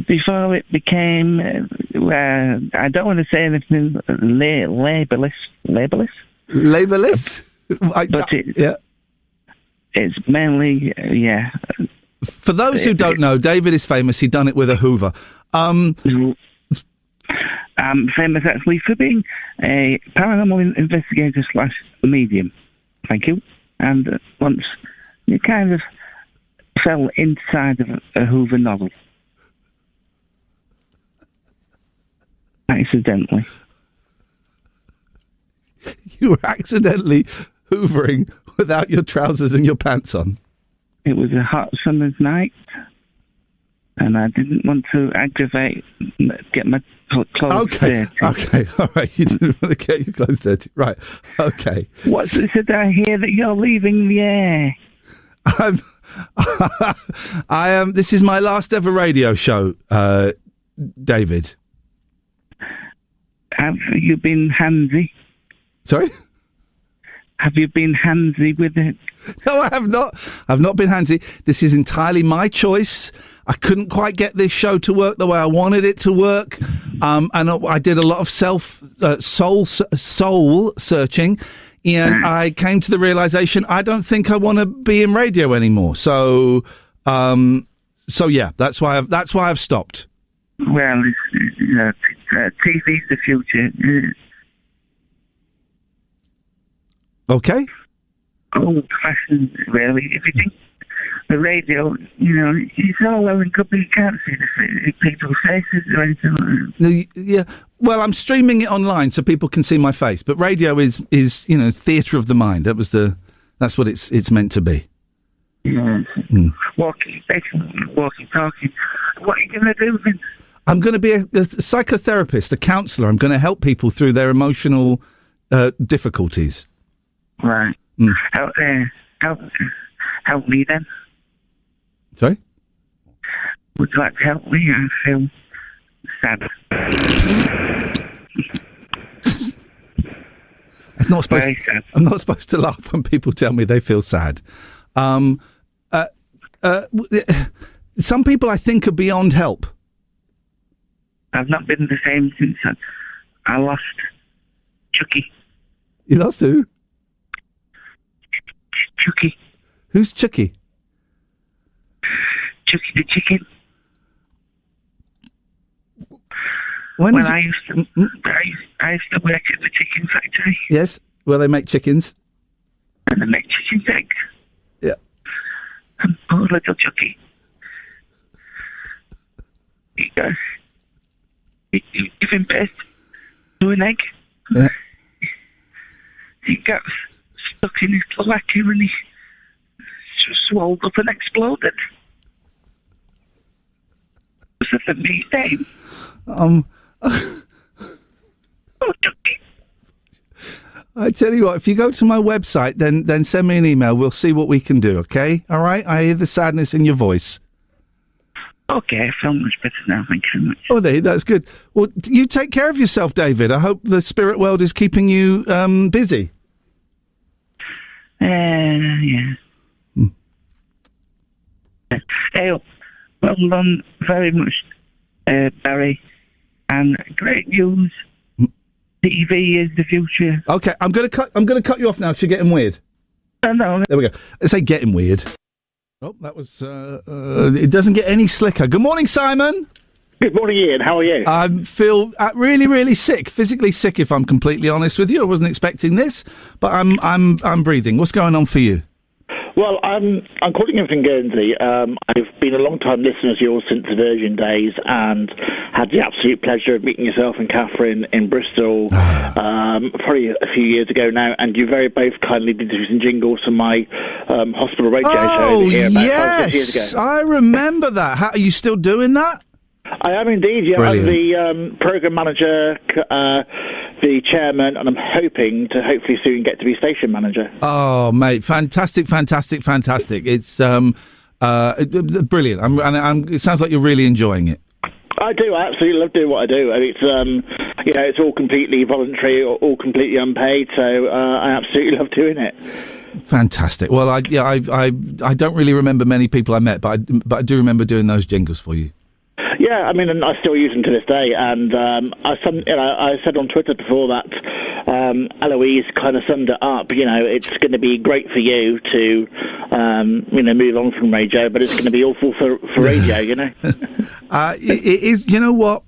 before it became, I don't want to say anything labelless. Labelless? But it's mainly, For those who don't know, David is famous. He'd done it with a Hoover. Famous actually for being a paranormal investigator / medium. Thank you. And once you kind of fell inside of a Hoover novel. Accidentally. You were accidentally hoovering without your trousers and your pants on. It was a hot summer's night, and I didn't want to aggravate, get my clothes dirty. Okay, all right. You didn't want to get your clothes dirty. Right, okay. What did I hear that you're leaving the air? I am. This is my last ever radio show, David. Have you been handsy? Sorry? Have you been handsy with it? No, I have not. I've not been handsy. This is entirely my choice. I couldn't quite get this show to work the way I wanted it to work. And I did a lot of soul searching. And I came to the realisation I don't think I want to be in radio anymore. So yeah, that's why I've stopped. Well, TV's the future. Okay. Old-fashioned, really. If you think the radio, it's all well and good, but you can't see the people's faces or anything like that. Yeah. Well, I'm streaming it online so people can see my face, but radio is theatre of the mind. That's what it's meant to be. Yes. Walking, talking. What are you going to do then? I'm going to be a psychotherapist, a counsellor. I'm going to help people through their emotional difficulties. Right. Help me then. Sorry? Would you like to help me? I feel sad. I'm not supposed to laugh when people tell me they feel sad. Some people I think are beyond help. I've not been the same since I lost Chucky. You lost who? Chucky. Who's Chucky? Chucky the chicken. I used to work at the chicken factory. Yes, where they make chickens. And they make chicken's eggs. Yeah. And poor little Chucky. He goes, you give him birth to an egg. Yeah. He got stuck in his cloaca and he swelled up and exploded. Was it a me name? I tell you what, if you go to my website, then send me an email. We'll see what we can do, okay? All right? I hear the sadness in your voice. Okay, I feel much better now, thank you very much. Oh, that's good. Well, you take care of yourself, David. I hope the spirit world is keeping you busy. Yeah. Hey, well done very much, Barry. And great news. TV is the future. Okay, I'm gonna cut you off now because you're getting weird. No. There we go. Let's say getting weird. Oh, that was. It doesn't get any slicker. Good morning, Simon. Good morning, Ian. How are you? I feel really, really sick. Physically sick, if I'm completely honest with you. I wasn't expecting this, but I'm breathing. What's going on for you? Well, I'm calling in from Guernsey. I've been a long-time listener of yours since the Virgin days and had the absolute pleasure of meeting yourself and Katherine in Bristol probably a few years ago now, and you very both kindly did some jingles for my hospital radio show here about 5 years ago. I remember that. Are you still doing that? I am indeed, yeah. Brilliant. I'm the programme manager, the chairman, and I'm hoping to hopefully soon get to be station manager. Oh, mate, fantastic. It's brilliant. It sounds like you're really enjoying it. I do. I absolutely love doing what I do. And it's, it's all completely voluntary, or all completely unpaid. So I absolutely love doing it. Fantastic. Well, I don't really remember many people I met, but I do remember doing those jingles for you. Yeah, I mean, and I still use them to this day. And I said on Twitter before that Eloise kind of summed it up. You know, it's going to be great for you to, move on from radio, but it's going to be awful for radio. You know, it is. You know what?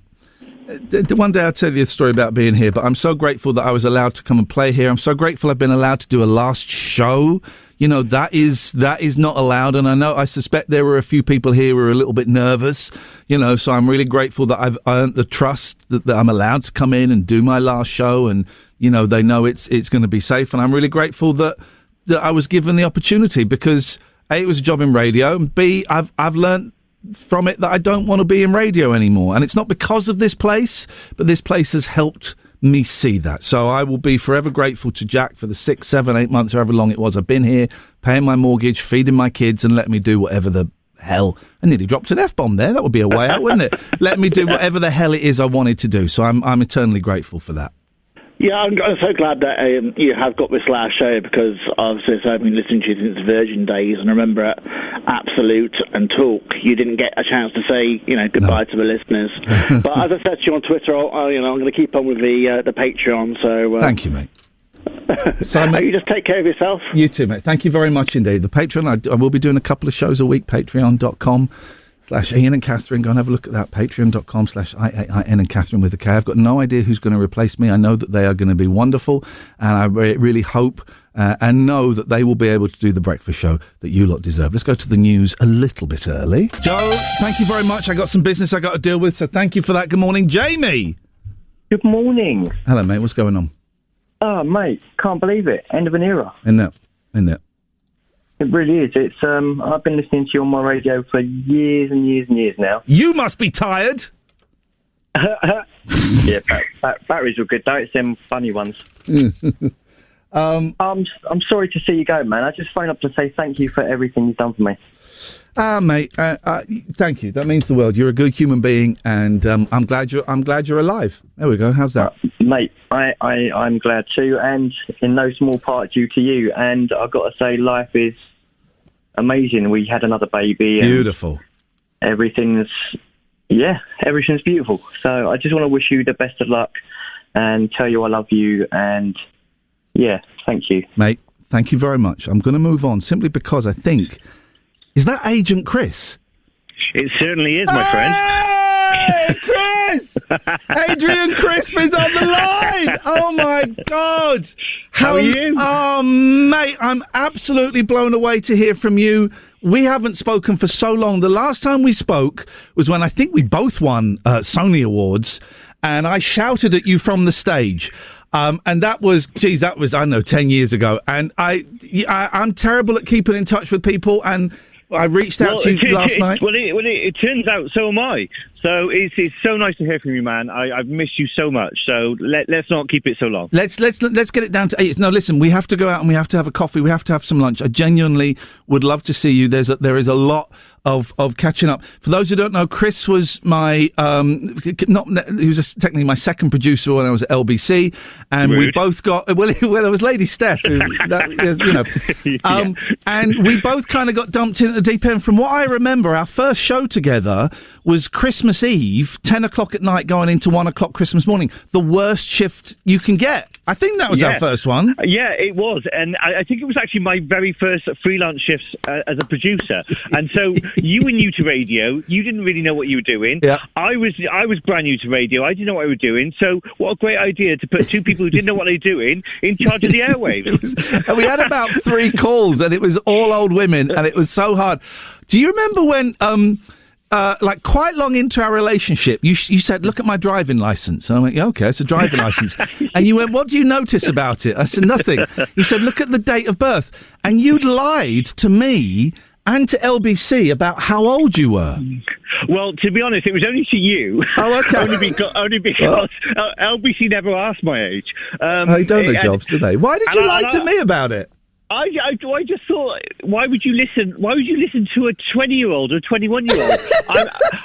One day I'll tell you a story about being here, but I'm so grateful that I was allowed to come and play here. I'm so grateful I've been allowed to do a last show. You know, that is not allowed. And I suspect there were a few people here who were a little bit nervous, you know, so I'm really grateful that I've earned the trust that I'm allowed to come in and do my last show. And, you know, they know it's going to be safe. And I'm really grateful that I was given the opportunity because A, it was a job in radio, and B, I've learned from it that I don't want to be in radio anymore. And it's not because of this place, but this place has helped me see that. So I will be forever grateful to Jack for the 6, 7, 8 months, however long it was I've been here, paying my mortgage, feeding my kids, and letting me do whatever the hell. I nearly dropped an F-bomb there. That would be a way out, wouldn't it? Let me do whatever the hell it is I wanted to do. So I'm eternally grateful for that. Yeah, I'm so glad that you have got this last show because obviously I've been listening to you since Virgin days, and I remember at Absolute and Talk, you didn't get a chance to say, goodbye to the listeners. But as I said to you on Twitter, I'm going to keep on with the Patreon. So thank you, mate. So you just take care of yourself. You too, mate. Thank you very much indeed. The Patreon, I will be doing a couple of shows a week. Patreon.com/Iain and Katherine. Go and have a look at that. Patreon.com/Iain and Katherine with a K. I've got no idea who's going to replace me. I know that they are going to be wonderful, and I really hope and know that they will be able to do the breakfast show that you lot deserve. Let's go to the news a little bit early. Joe, thank you very much. I got some business I got to deal with, so thank you for that. Good morning, Jamie. Good morning. Hello, mate. What's going on? Oh, mate, can't believe it. End of an era. Isn't it? It really is. It's I've been listening to you on my radio for years and years and years now. You must be tired. Yeah, batteries were good though. It's them funny ones. I'm sorry to see you go, man. I just phoned up to say thank you for everything you've done for me. Mate, thank you. That means the world. You're a good human being, and I'm glad you're alive. There we go. How's that, mate? I'm glad too, and in no small part due to you. And I've got to say, life is amazing. We had another baby. And beautiful. Everything's beautiful. So I just want to wish you the best of luck and tell you I love you. And yeah, thank you, mate. Thank you very much. I'm going to move on simply because I think. Is that Agent Chris? It certainly is, my friend. Hey, Chris! Adrian Crisp is on the line! Oh, my God! How are you? Oh, mate, I'm absolutely blown away to hear from you. We haven't spoken for so long. The last time we spoke was when I think we both won Sony Awards, and I shouted at you from the stage. And that was, I don't know, 10 years ago. And I'm terrible at keeping in touch with people, and I reached out to you last night. It turns out so am I. So it's so nice to hear from you, man. I've missed you so much. So let's not keep it so long. Let's get it down to 8. No, listen, we have to go out and we have to have a coffee. We have to have some lunch. I genuinely would love to see you. There is a lot of catching up. For those who don't know, Chris was my he was technically my second producer when I was at LBC, and we both got well. It was Lady Steph, who, and we both kind of got dumped into the deep end. From what I remember, our first show together was Christmas Eve, 10 o'clock at night, going into 1 o'clock Christmas morning. The worst shift you can get. I think that was our first one. Yeah, it was, and I think it was actually my very first freelance shifts as a producer. And so you were new to radio. You didn't really know what you were doing. Yeah. I was brand new to radio. I didn't know what I was doing. So what a great idea to put two people who didn't know what they were doing in charge of the airwaves. And we had about 3 calls, and it was all old women, and it was so hard. Do you remember when... quite long into our relationship, you said, look at my driving licence. And I went, yeah, okay, it's a driving licence. And you went, what do you notice about it? I said, nothing. You said, look at the date of birth. And you'd lied to me and to LBC about how old you were. Well, to be honest, it was only to you. Oh, okay. only because LBC never asked my age. They don't know jobs, do they? Why did you lie to me about it? I just thought, why would you listen? Why would you listen to a 20-year-old or a 21-year-old?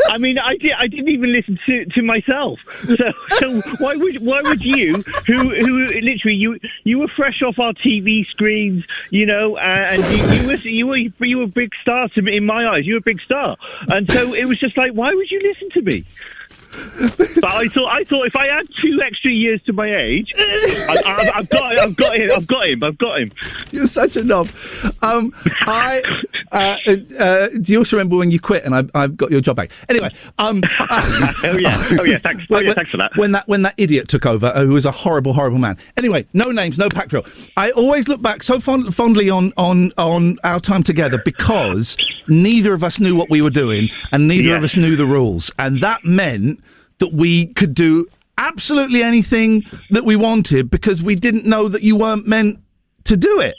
I mean, I didn't even listen to myself. So why would you, who literally you were fresh off our TV screens, you know, and you were a big star to me in my eyes. You were a big star, and so it was just like, why would you listen to me? But I thought if I add 2 extra years to my age, I've got him. You're such a knob. Do you also remember when you quit and I've got your job back? Anyway, oh yeah, thanks for that. When that idiot took over, who was a horrible man. Anyway, no names, no pack drill. I always look back so fondly on our time together because neither of us knew what we were doing and neither of us knew the rules, and that meant that we could do absolutely anything that we wanted because we didn't know that you weren't meant to do it.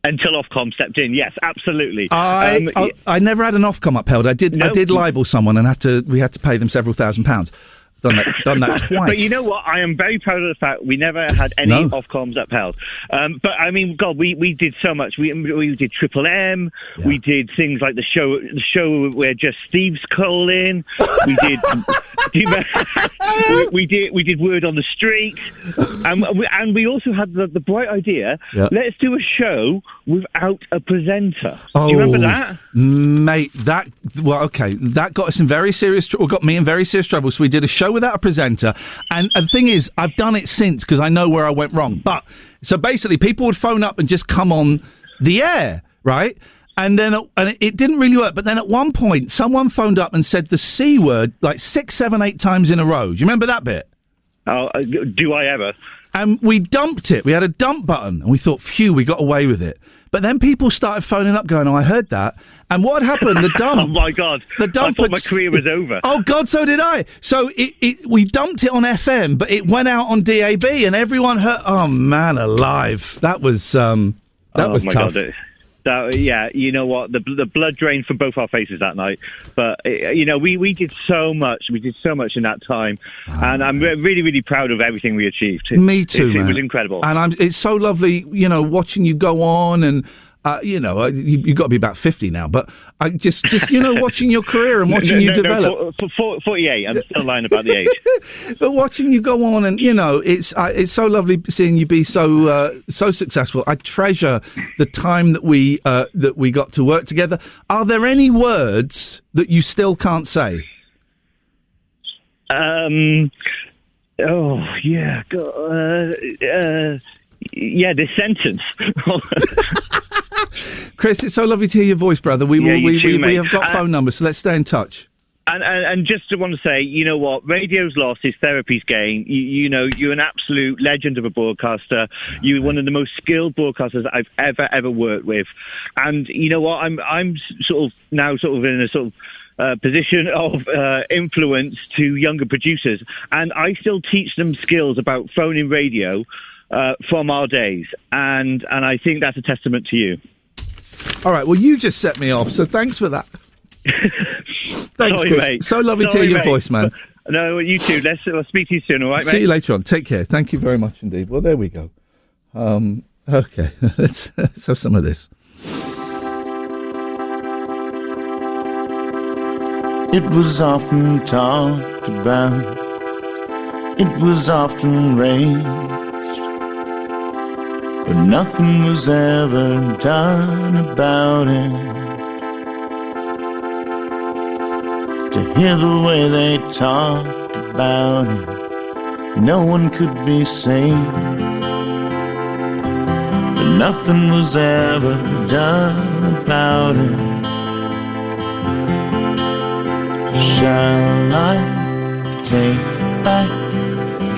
Until Ofcom stepped in, yes, absolutely. I never had an Ofcom upheld. I did libel someone and we had to pay them several £1,000s. Done that twice. But you know what? I am very proud of the fact we never had any Ofcoms upheld. But I mean, God, we did so much. We did Triple M. Yeah. We did things like the show where just Steve's calling. We did. we did Word on the Street, and we also had the bright idea. Yeah. Let's do a show without a presenter. Do you remember that, mate? That got us in very serious. Got me in very serious trouble. So we did a show without a presenter, and the thing is, I've done it since because I know where I went wrong. But so basically, people would phone up and just come on the air, right? And then it didn't really work. But then at one point, someone phoned up and said the C word like 6, 7, 8 times in a row. Do you remember that bit? Oh, do I ever? And we dumped it. We had a dump button, and we thought, phew, we got away with it. But then people started phoning up going, oh, I heard that. And what happened? The dump. Oh, my God. The dump I thought my career was over. Oh, God, so did I. So we dumped it on FM, but it went out on DAB, and everyone heard. Oh, man alive. That was tough. God. Yeah, you know what? The blood drained from both our faces that night. But, you know, we did so much. We did so much in that time. And I'm really, really proud of everything we achieved. Me too, man. It was incredible. And it's so lovely, you know, watching you go on and... you know, you've got to be about 50 now, but I just you know, watching your career and watching you develop. 48, I'm still lying about the age. But watching you go on and, you know, it's so lovely seeing you be so successful. I treasure the time that we got to work together. Are there any words that you still can't say? Oh, yeah. Yeah, this sentence. Chris, it's so lovely to hear your voice, brother. We have got phone numbers, so let's stay in touch. And just to want to say, you know what? Radio's lost is therapy's gain. You know, you're an absolute legend of a broadcaster. You're one of the most skilled broadcasters that I've ever worked with. And you know what? I'm sort of in a sort of position of influence to younger producers, and I still teach them skills about phone-in radio from our days, and I think that's a testament to you. All right, well, you just set me off, so thanks for that. Thanks, Sorry, Chris. mate. So lovely to hear your voice, man. No, you too. I'll speak to you soon, all right, mate? See you later on. Take care. Thank you very much indeed. Well, there we go. Okay, let's have some of this. It was often talked about, it was often raised, but nothing was ever done about it. To hear the way they talked about it, no one could be saved, but nothing was ever done about it. Shall I take back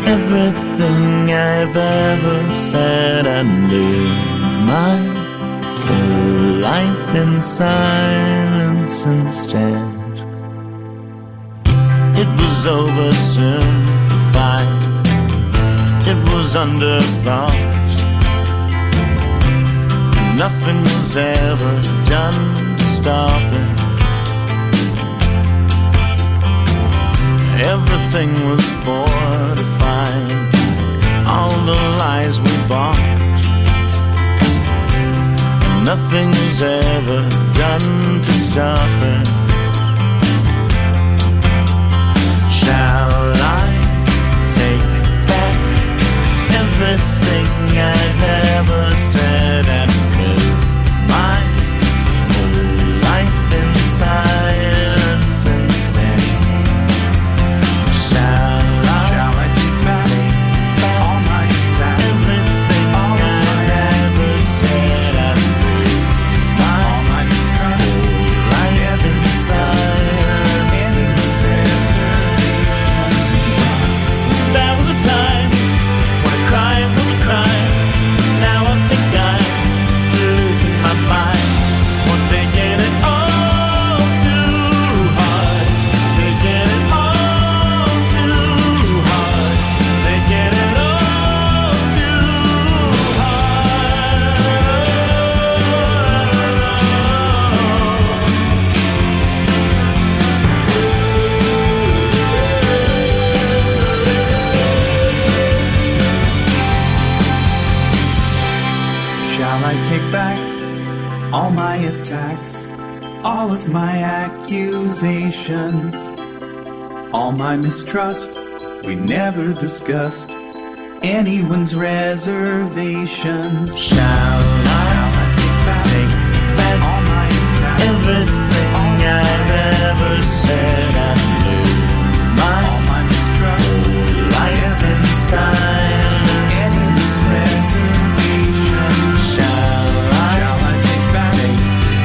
everything I've ever said and live my whole life in silence instead? It was oversimplified, it was underthought, nothing was ever done to stop it. Everything was fortified, all the lies we bought, Nothing is ever done to stop it. Shall I take back everything I've ever said and live my whole life in silence instead? Shall I take back all my time, everything I've ever said and live my whole life in silence instead? There was a time when a crime was a crime. Now I think I'm losing my mind. We're taking it all too hard. Taking it all too hard. Taking it all too Shall I take back all my attacks, all of my accusations, all my mistrust? We never discussed anyone's reservations. Shall I take back all my attacks, everything I've ever said and live my whole life in silence instead? Shall I take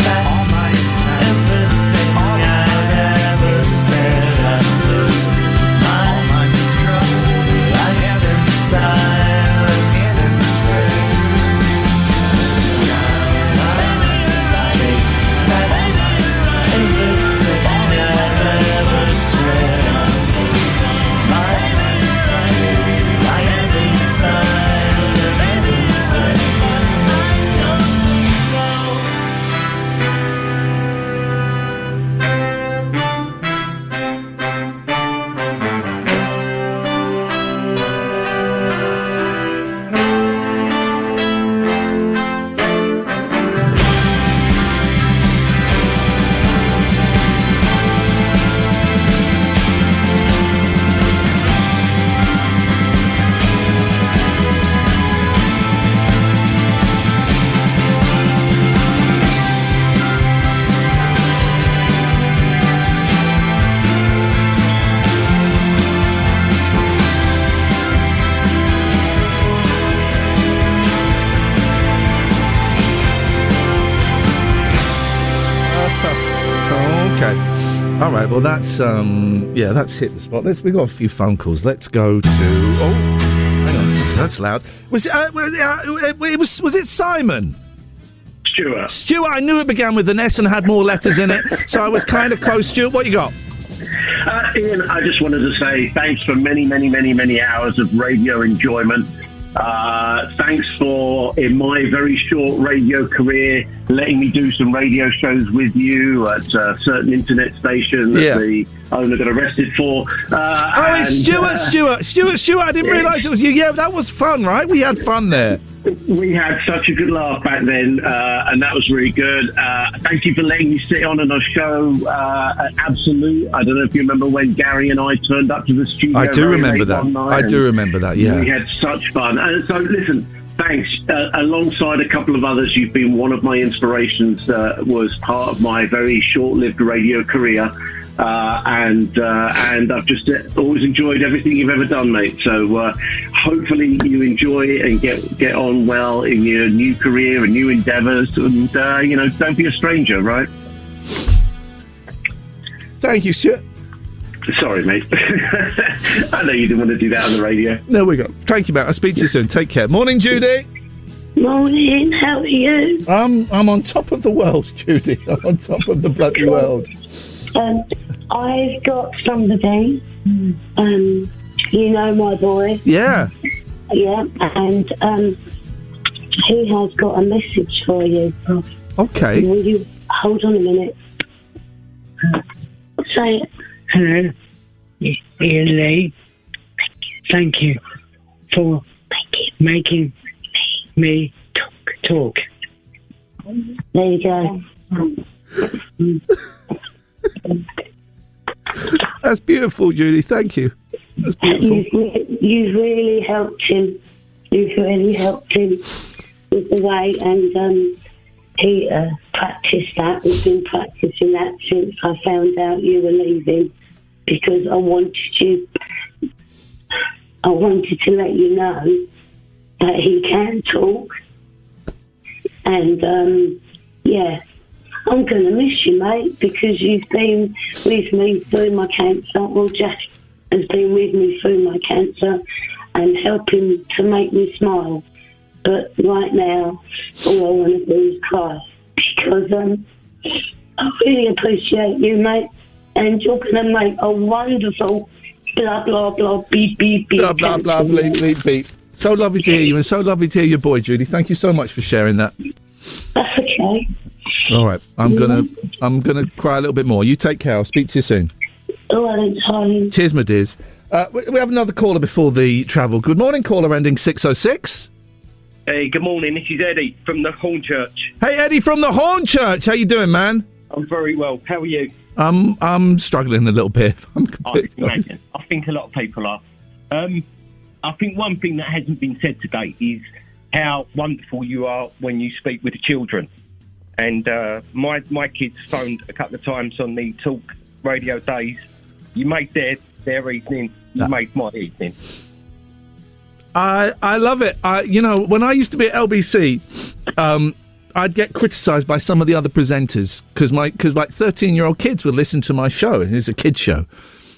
back all my everything I've ever said and live my whole life in silence instead? Shall I take back everything I've ever said and live my whole life in silence instead? Okay. All right. Well, that's that's hit the spot. We got a few phone calls. Let's go to. Oh, hang on. That's loud. Was it Simon? Stuart. I knew it began with an S and had more letters in it, so I was kind of close. Stuart, what you got? Ian, I just wanted to say thanks for many, many, many, many hours of radio enjoyment. Thanks for, in my very short radio career, letting me do some radio shows with you at a certain internet station that the owner got arrested for. It's Stuart. I didn't realise it was you. Yeah, that was fun, right? We had fun there. We had such a good laugh back then, and that was really good. Thank you for letting me sit on a show at Absolute. I don't know if you remember when Gary and I turned up to the studio. I do remember that. Yeah. We had such fun. And so, listen, thanks. Alongside a couple of others, you've been one of my inspirations. Was part of my very short-lived radio career. And I've just always enjoyed everything you've ever done, mate. So hopefully you enjoy it and get on well in your new career and new endeavours. And don't be a stranger, right? Thank you, Stuart. Sorry, mate. I know you didn't want to do that on the radio. There we go. Thank you, mate. I'll speak to you soon. Take care. Morning, Judy. Morning. How are you? I'm on top of the world, Judy. I'm on top of the bloody world. I've got somebody, you know my boy. Yeah. Yeah, and he has got a message for you. Okay. Will you hold on a minute? Say it. Hello, Ian Lee. Thank you for making me talk. There you go. That's beautiful, Judy. Thank you. That's beautiful. You've really helped him. You've really helped him with the way, and he practiced that. We've been practicing that since I found out you were leaving, because I wanted to let you know that he can talk. And, yeah, I'm going to miss you, mate, because you've been with me through my cancer. Well, Jack has been with me through my cancer and helping to make me smile. But right now, all I want to do is cry, because I really appreciate you, mate, and you're going to make a wonderful blah, blah, blah, beep, beep, beep. Blah, blah, blah, bleep, bleep, beep. So lovely to hear you, and so lovely to hear your boy, Judy. Thank you so much for sharing that. That's okay. All right, I'm gonna cry a little bit more. You take care. I'll speak to you soon. All right, darling. Cheers, my dears. We have another caller before the travel. Good morning, caller ending 606. Hey, good morning. This is Eddie from the Hornchurch. Hey, Eddie from the Hornchurch. How you doing, man? I'm very well. How are you? I'm struggling a little bit. I imagine. I think a lot of people are. I think one thing that hasn't been said today is how wonderful you are when you speak with the children. And my kids phoned a couple of times on the talk radio days. You made their evening. You made my evening. I love it. When I used to be at LBC, I'd get criticised by some of the other presenters because 13-year-old kids would listen to my show. It's a kids show.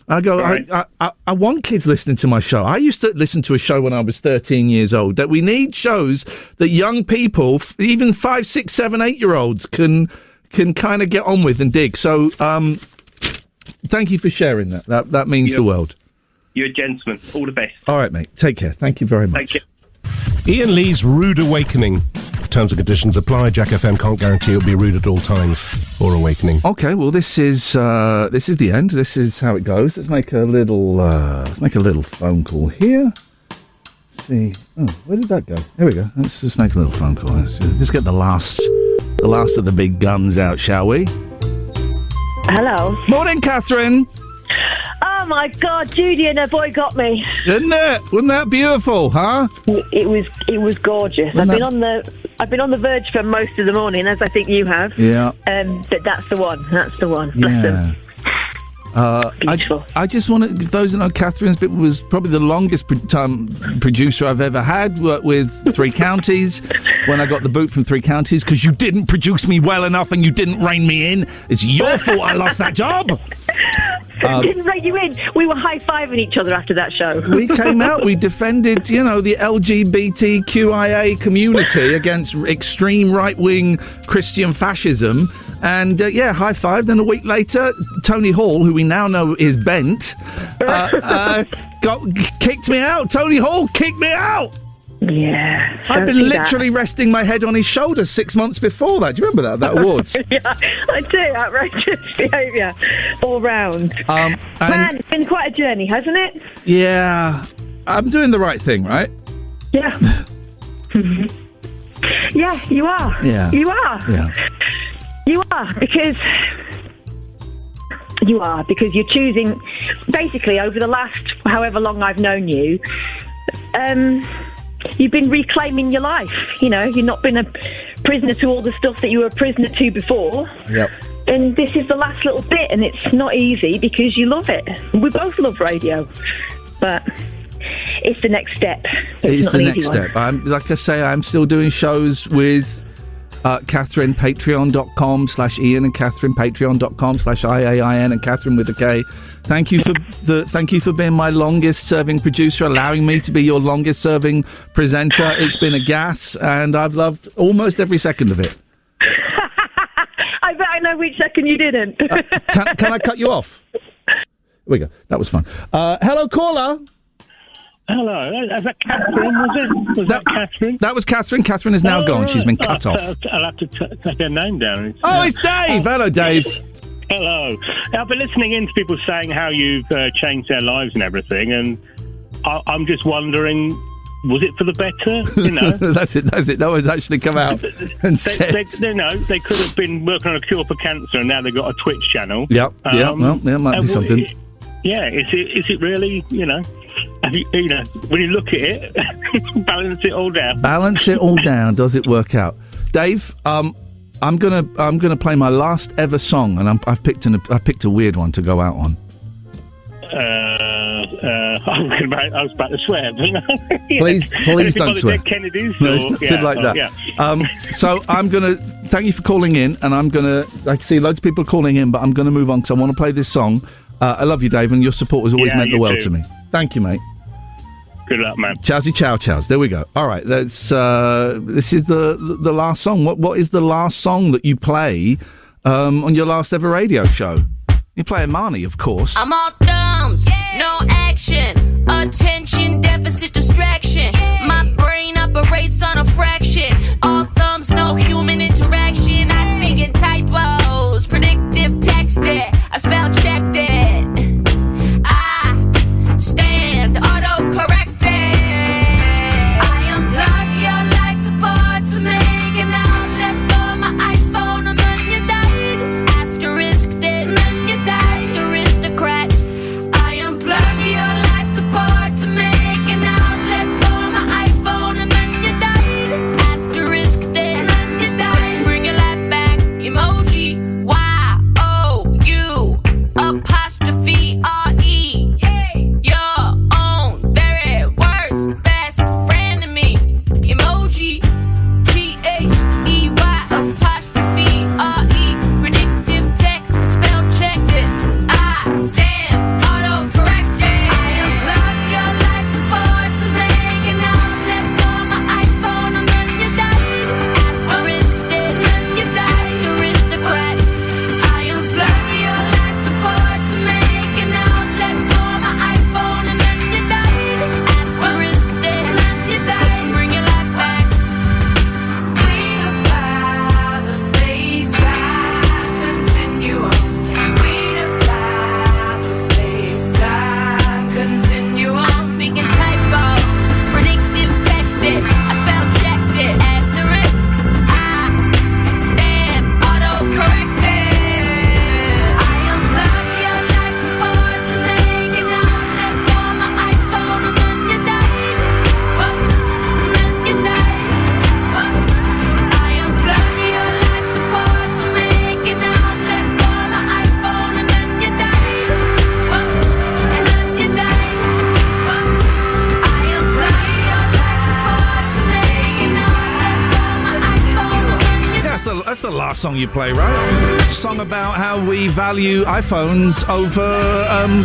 I go, right. I want kids listening to my show. I used to listen to a show when I was 13 years old. That we need shows that young people, even 5, 6, 7, 8-year-olds can kind of get on with and dig. So, thank you for sharing that. That means the world. You're a gentleman. All the best. All right, mate. Take care. Thank you very much. Take care. Iain Lee's Rude Awakening. Terms and conditions apply. Jack FM can't guarantee it'll be rude at all times or awakening. Okay, well this is the end. This is how it goes. Let's make a little phone call here. Let's see. Oh, where did that go? Here we go. Let's just make a little phone call. Let's get the last of the big guns out, shall we? Hello. Morning, Katherine. Oh my God, Judy and her boy got me. Isn't it? Wasn't that beautiful, huh? It was gorgeous. I've been on the verge for most of the morning, as I think you have. Yeah. But that's the one. That's the one. Bless them. Beautiful. I just want to, those who know, Catherine's bit was probably the longest producer I've ever had. Worked with 3 Counties when I got the boot from 3 Counties because you didn't produce me well enough and you didn't rein me in. It's your fault I lost that job. Didn't rein you in. We were high-fiving each other after that show. We came out, we defended, the LGBTQIA community against extreme right-wing Christian fascism. And, high-fived. And a week later, Tony Hall, who we now know is bent, kicked me out. Tony Hall kicked me out. Yeah. I've been literally resting my head on his shoulder 6 months before that. Do you remember that awards? Yeah, I do. Outrageous behaviour all round. Man, it's been quite a journey, hasn't it? Yeah. I'm doing the right thing, right? Yeah. Yeah, you are. Yeah. You are. Yeah. You are, because you're choosing, basically, over the last however long I've known you, you've been reclaiming your life. You've not been a prisoner to all the stuff that you were a prisoner to before. Yep. And this is the last little bit, and it's not easy because you love it. We both love radio, but it's the next step. It's the next step. Like I say, I'm still doing shows with Katherine, patreon.com/Iain, and Katherine, patreon.com/IAIN, and Katherine with a K. Thank you for being my longest serving producer, allowing me to be your longest serving presenter. It's been a gas, and I've loved almost every second of it. I bet I know which second you didn't. Can I cut you off? Here we go. That was fun. Hello, caller. Hello, is that Katherine, was that Katherine? That was Katherine. Katherine is now gone. She's been cut off. I'll have to take her name down. It's Dave. Hello, Dave. Hello. I've been listening in to people saying how you've changed their lives and everything, and I'm just wondering was it for the better? You know, that's it. No one's actually come out and said. They could have been working on a cure for cancer, and now they've got a Twitch channel. Yep. Well, there might be something. Is it really? You know, when you look at it, balance it all down. Balance it all down. Does it work out, Dave? I'm gonna play my last ever song, and I've picked a weird one to go out on. I was about to swear. Please don't swear. Kennedys. No, it's nothing like that. Yeah. So I'm going to thank you for calling in, and I'm going to. I see loads of people calling in, but I'm going to move on because I want to play this song. I love you, Dave, and your support has always meant the world to me. Thank you, mate. Good luck, man. Chowsy chow chows. There we go. All right, this is the last song. What is the last song that you play on your last ever radio show? You play Marnie, of course. I'm all thumbs, no action, attention deficit distraction. My brain operates on a fraction. All thumbs, no human interaction. I speak in typos, predictive text it. I spell checked it. I stand auto-corrected. I unplug your life support to make an outlet for my iPhone, and then you died. Asterisk it, and then you died. Aristocrat. I unplug your life support to make an outlet for my iPhone, and then you died. Asterisk it, and then you died. Bring your life back. Emoji. Y-O-U. Apostrophe R-E. Your own very worst best friend to me. Emoji. T-H-E-Y. Apostrophe R-E. Predictive text. Spell checked it. I stand auto-corrected. I unplug your life support to make an outlet for my iPhone, and then you died. Asterisk it, and then you died. Aristocrat. I unplug your life support to make an outlet for my iPhone, and then you died. Asterisk it, and then you died. Bring your life back. We defy the FaceTime continuum. We defy the FaceTime continuum. I'm speaking typo, predictive text it. I spell checked it. Asterisk. I stand auto-corrected. I unplug your life support to make an outlet for my iPhone, and then you died. And then you died. I unplug your life support to make an outlet for my iPhone, and then you died. And then you died. I unplug your life support to make an outlet for my iPhone, and then you Yeah, that's the last song you play, right? Song about how we value iPhones over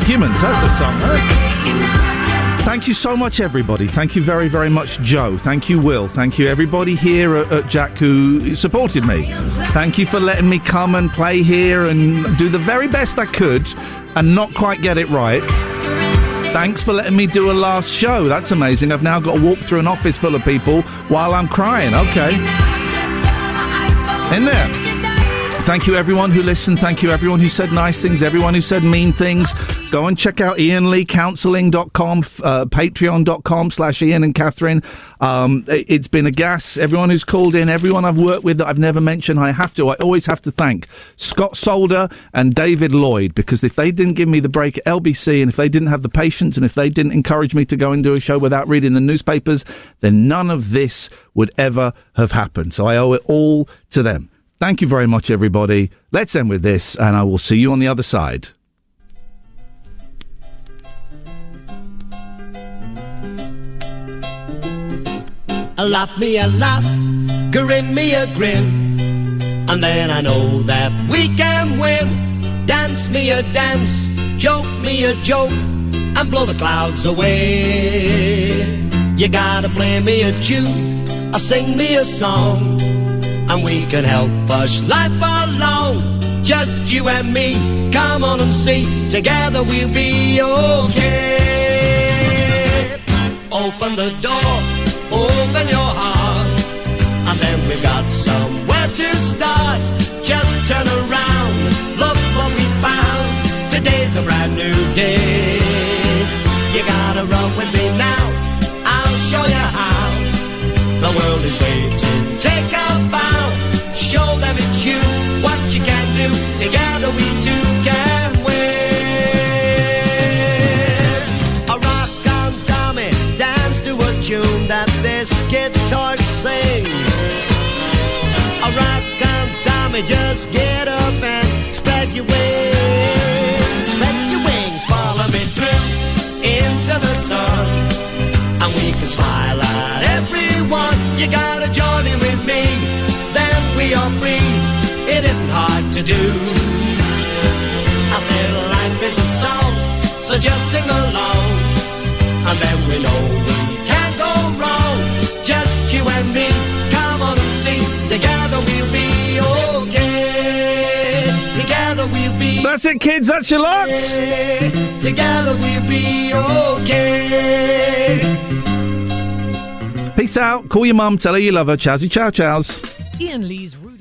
humans. That's the song, right? Thank you so much, everybody. Thank you very, very much, Joe. Thank you, Will. Thank you, everybody here at Jack who supported me. Thank you for letting me come and play here and do the very best I could and not quite get it right. Thanks for letting me do a last show. That's amazing. I've now got to walk through an office full of people while I'm crying. Okay. In there. Thank you, everyone who listened. Thank you, everyone who said nice things, everyone who said mean things. Go and check out IainLeeCounselling.com, Patreon.com/Iain and Katherine. It's been a gas. Everyone who's called in, everyone I've worked with that I've never mentioned, I always have to thank Scott Solder and David Lloyd, because if they didn't give me the break at LBC, and if they didn't have the patience, and if they didn't encourage me to go and do a show without reading the newspapers, then none of this would ever have happened. So I owe it all to them. Thank you very much, everybody. Let's end with this, and I will see you on the other side. Laugh me a laugh, grin me a grin, and then I know that we can win. Dance me a dance, joke me a joke, and blow the clouds away. You gotta play me a tune, or sing me a song, and we can help push life along. Just you and me, come on and see, together we'll be okay. Open the door, open your heart, and then we've got somewhere to start. Just turn around, look what we found. Today's a brand new day. You gotta run with me now, I'll show you how. you just get up and spread your wings. Spread your wings, follow me through into the sun, and we can smile at everyone. You gotta join in with me, then we are free. It isn't hard to do. I said life is a song, so just sing along, and then we know we can't go wrong. Just you and me, come on and sing. Together we'll be okay. Together we'll be. That's it, kids. That's your lot. Together we'll be okay. Peace out. Call your mum. Tell her you love her. Chowsy chow chows. Iain Lee's Rude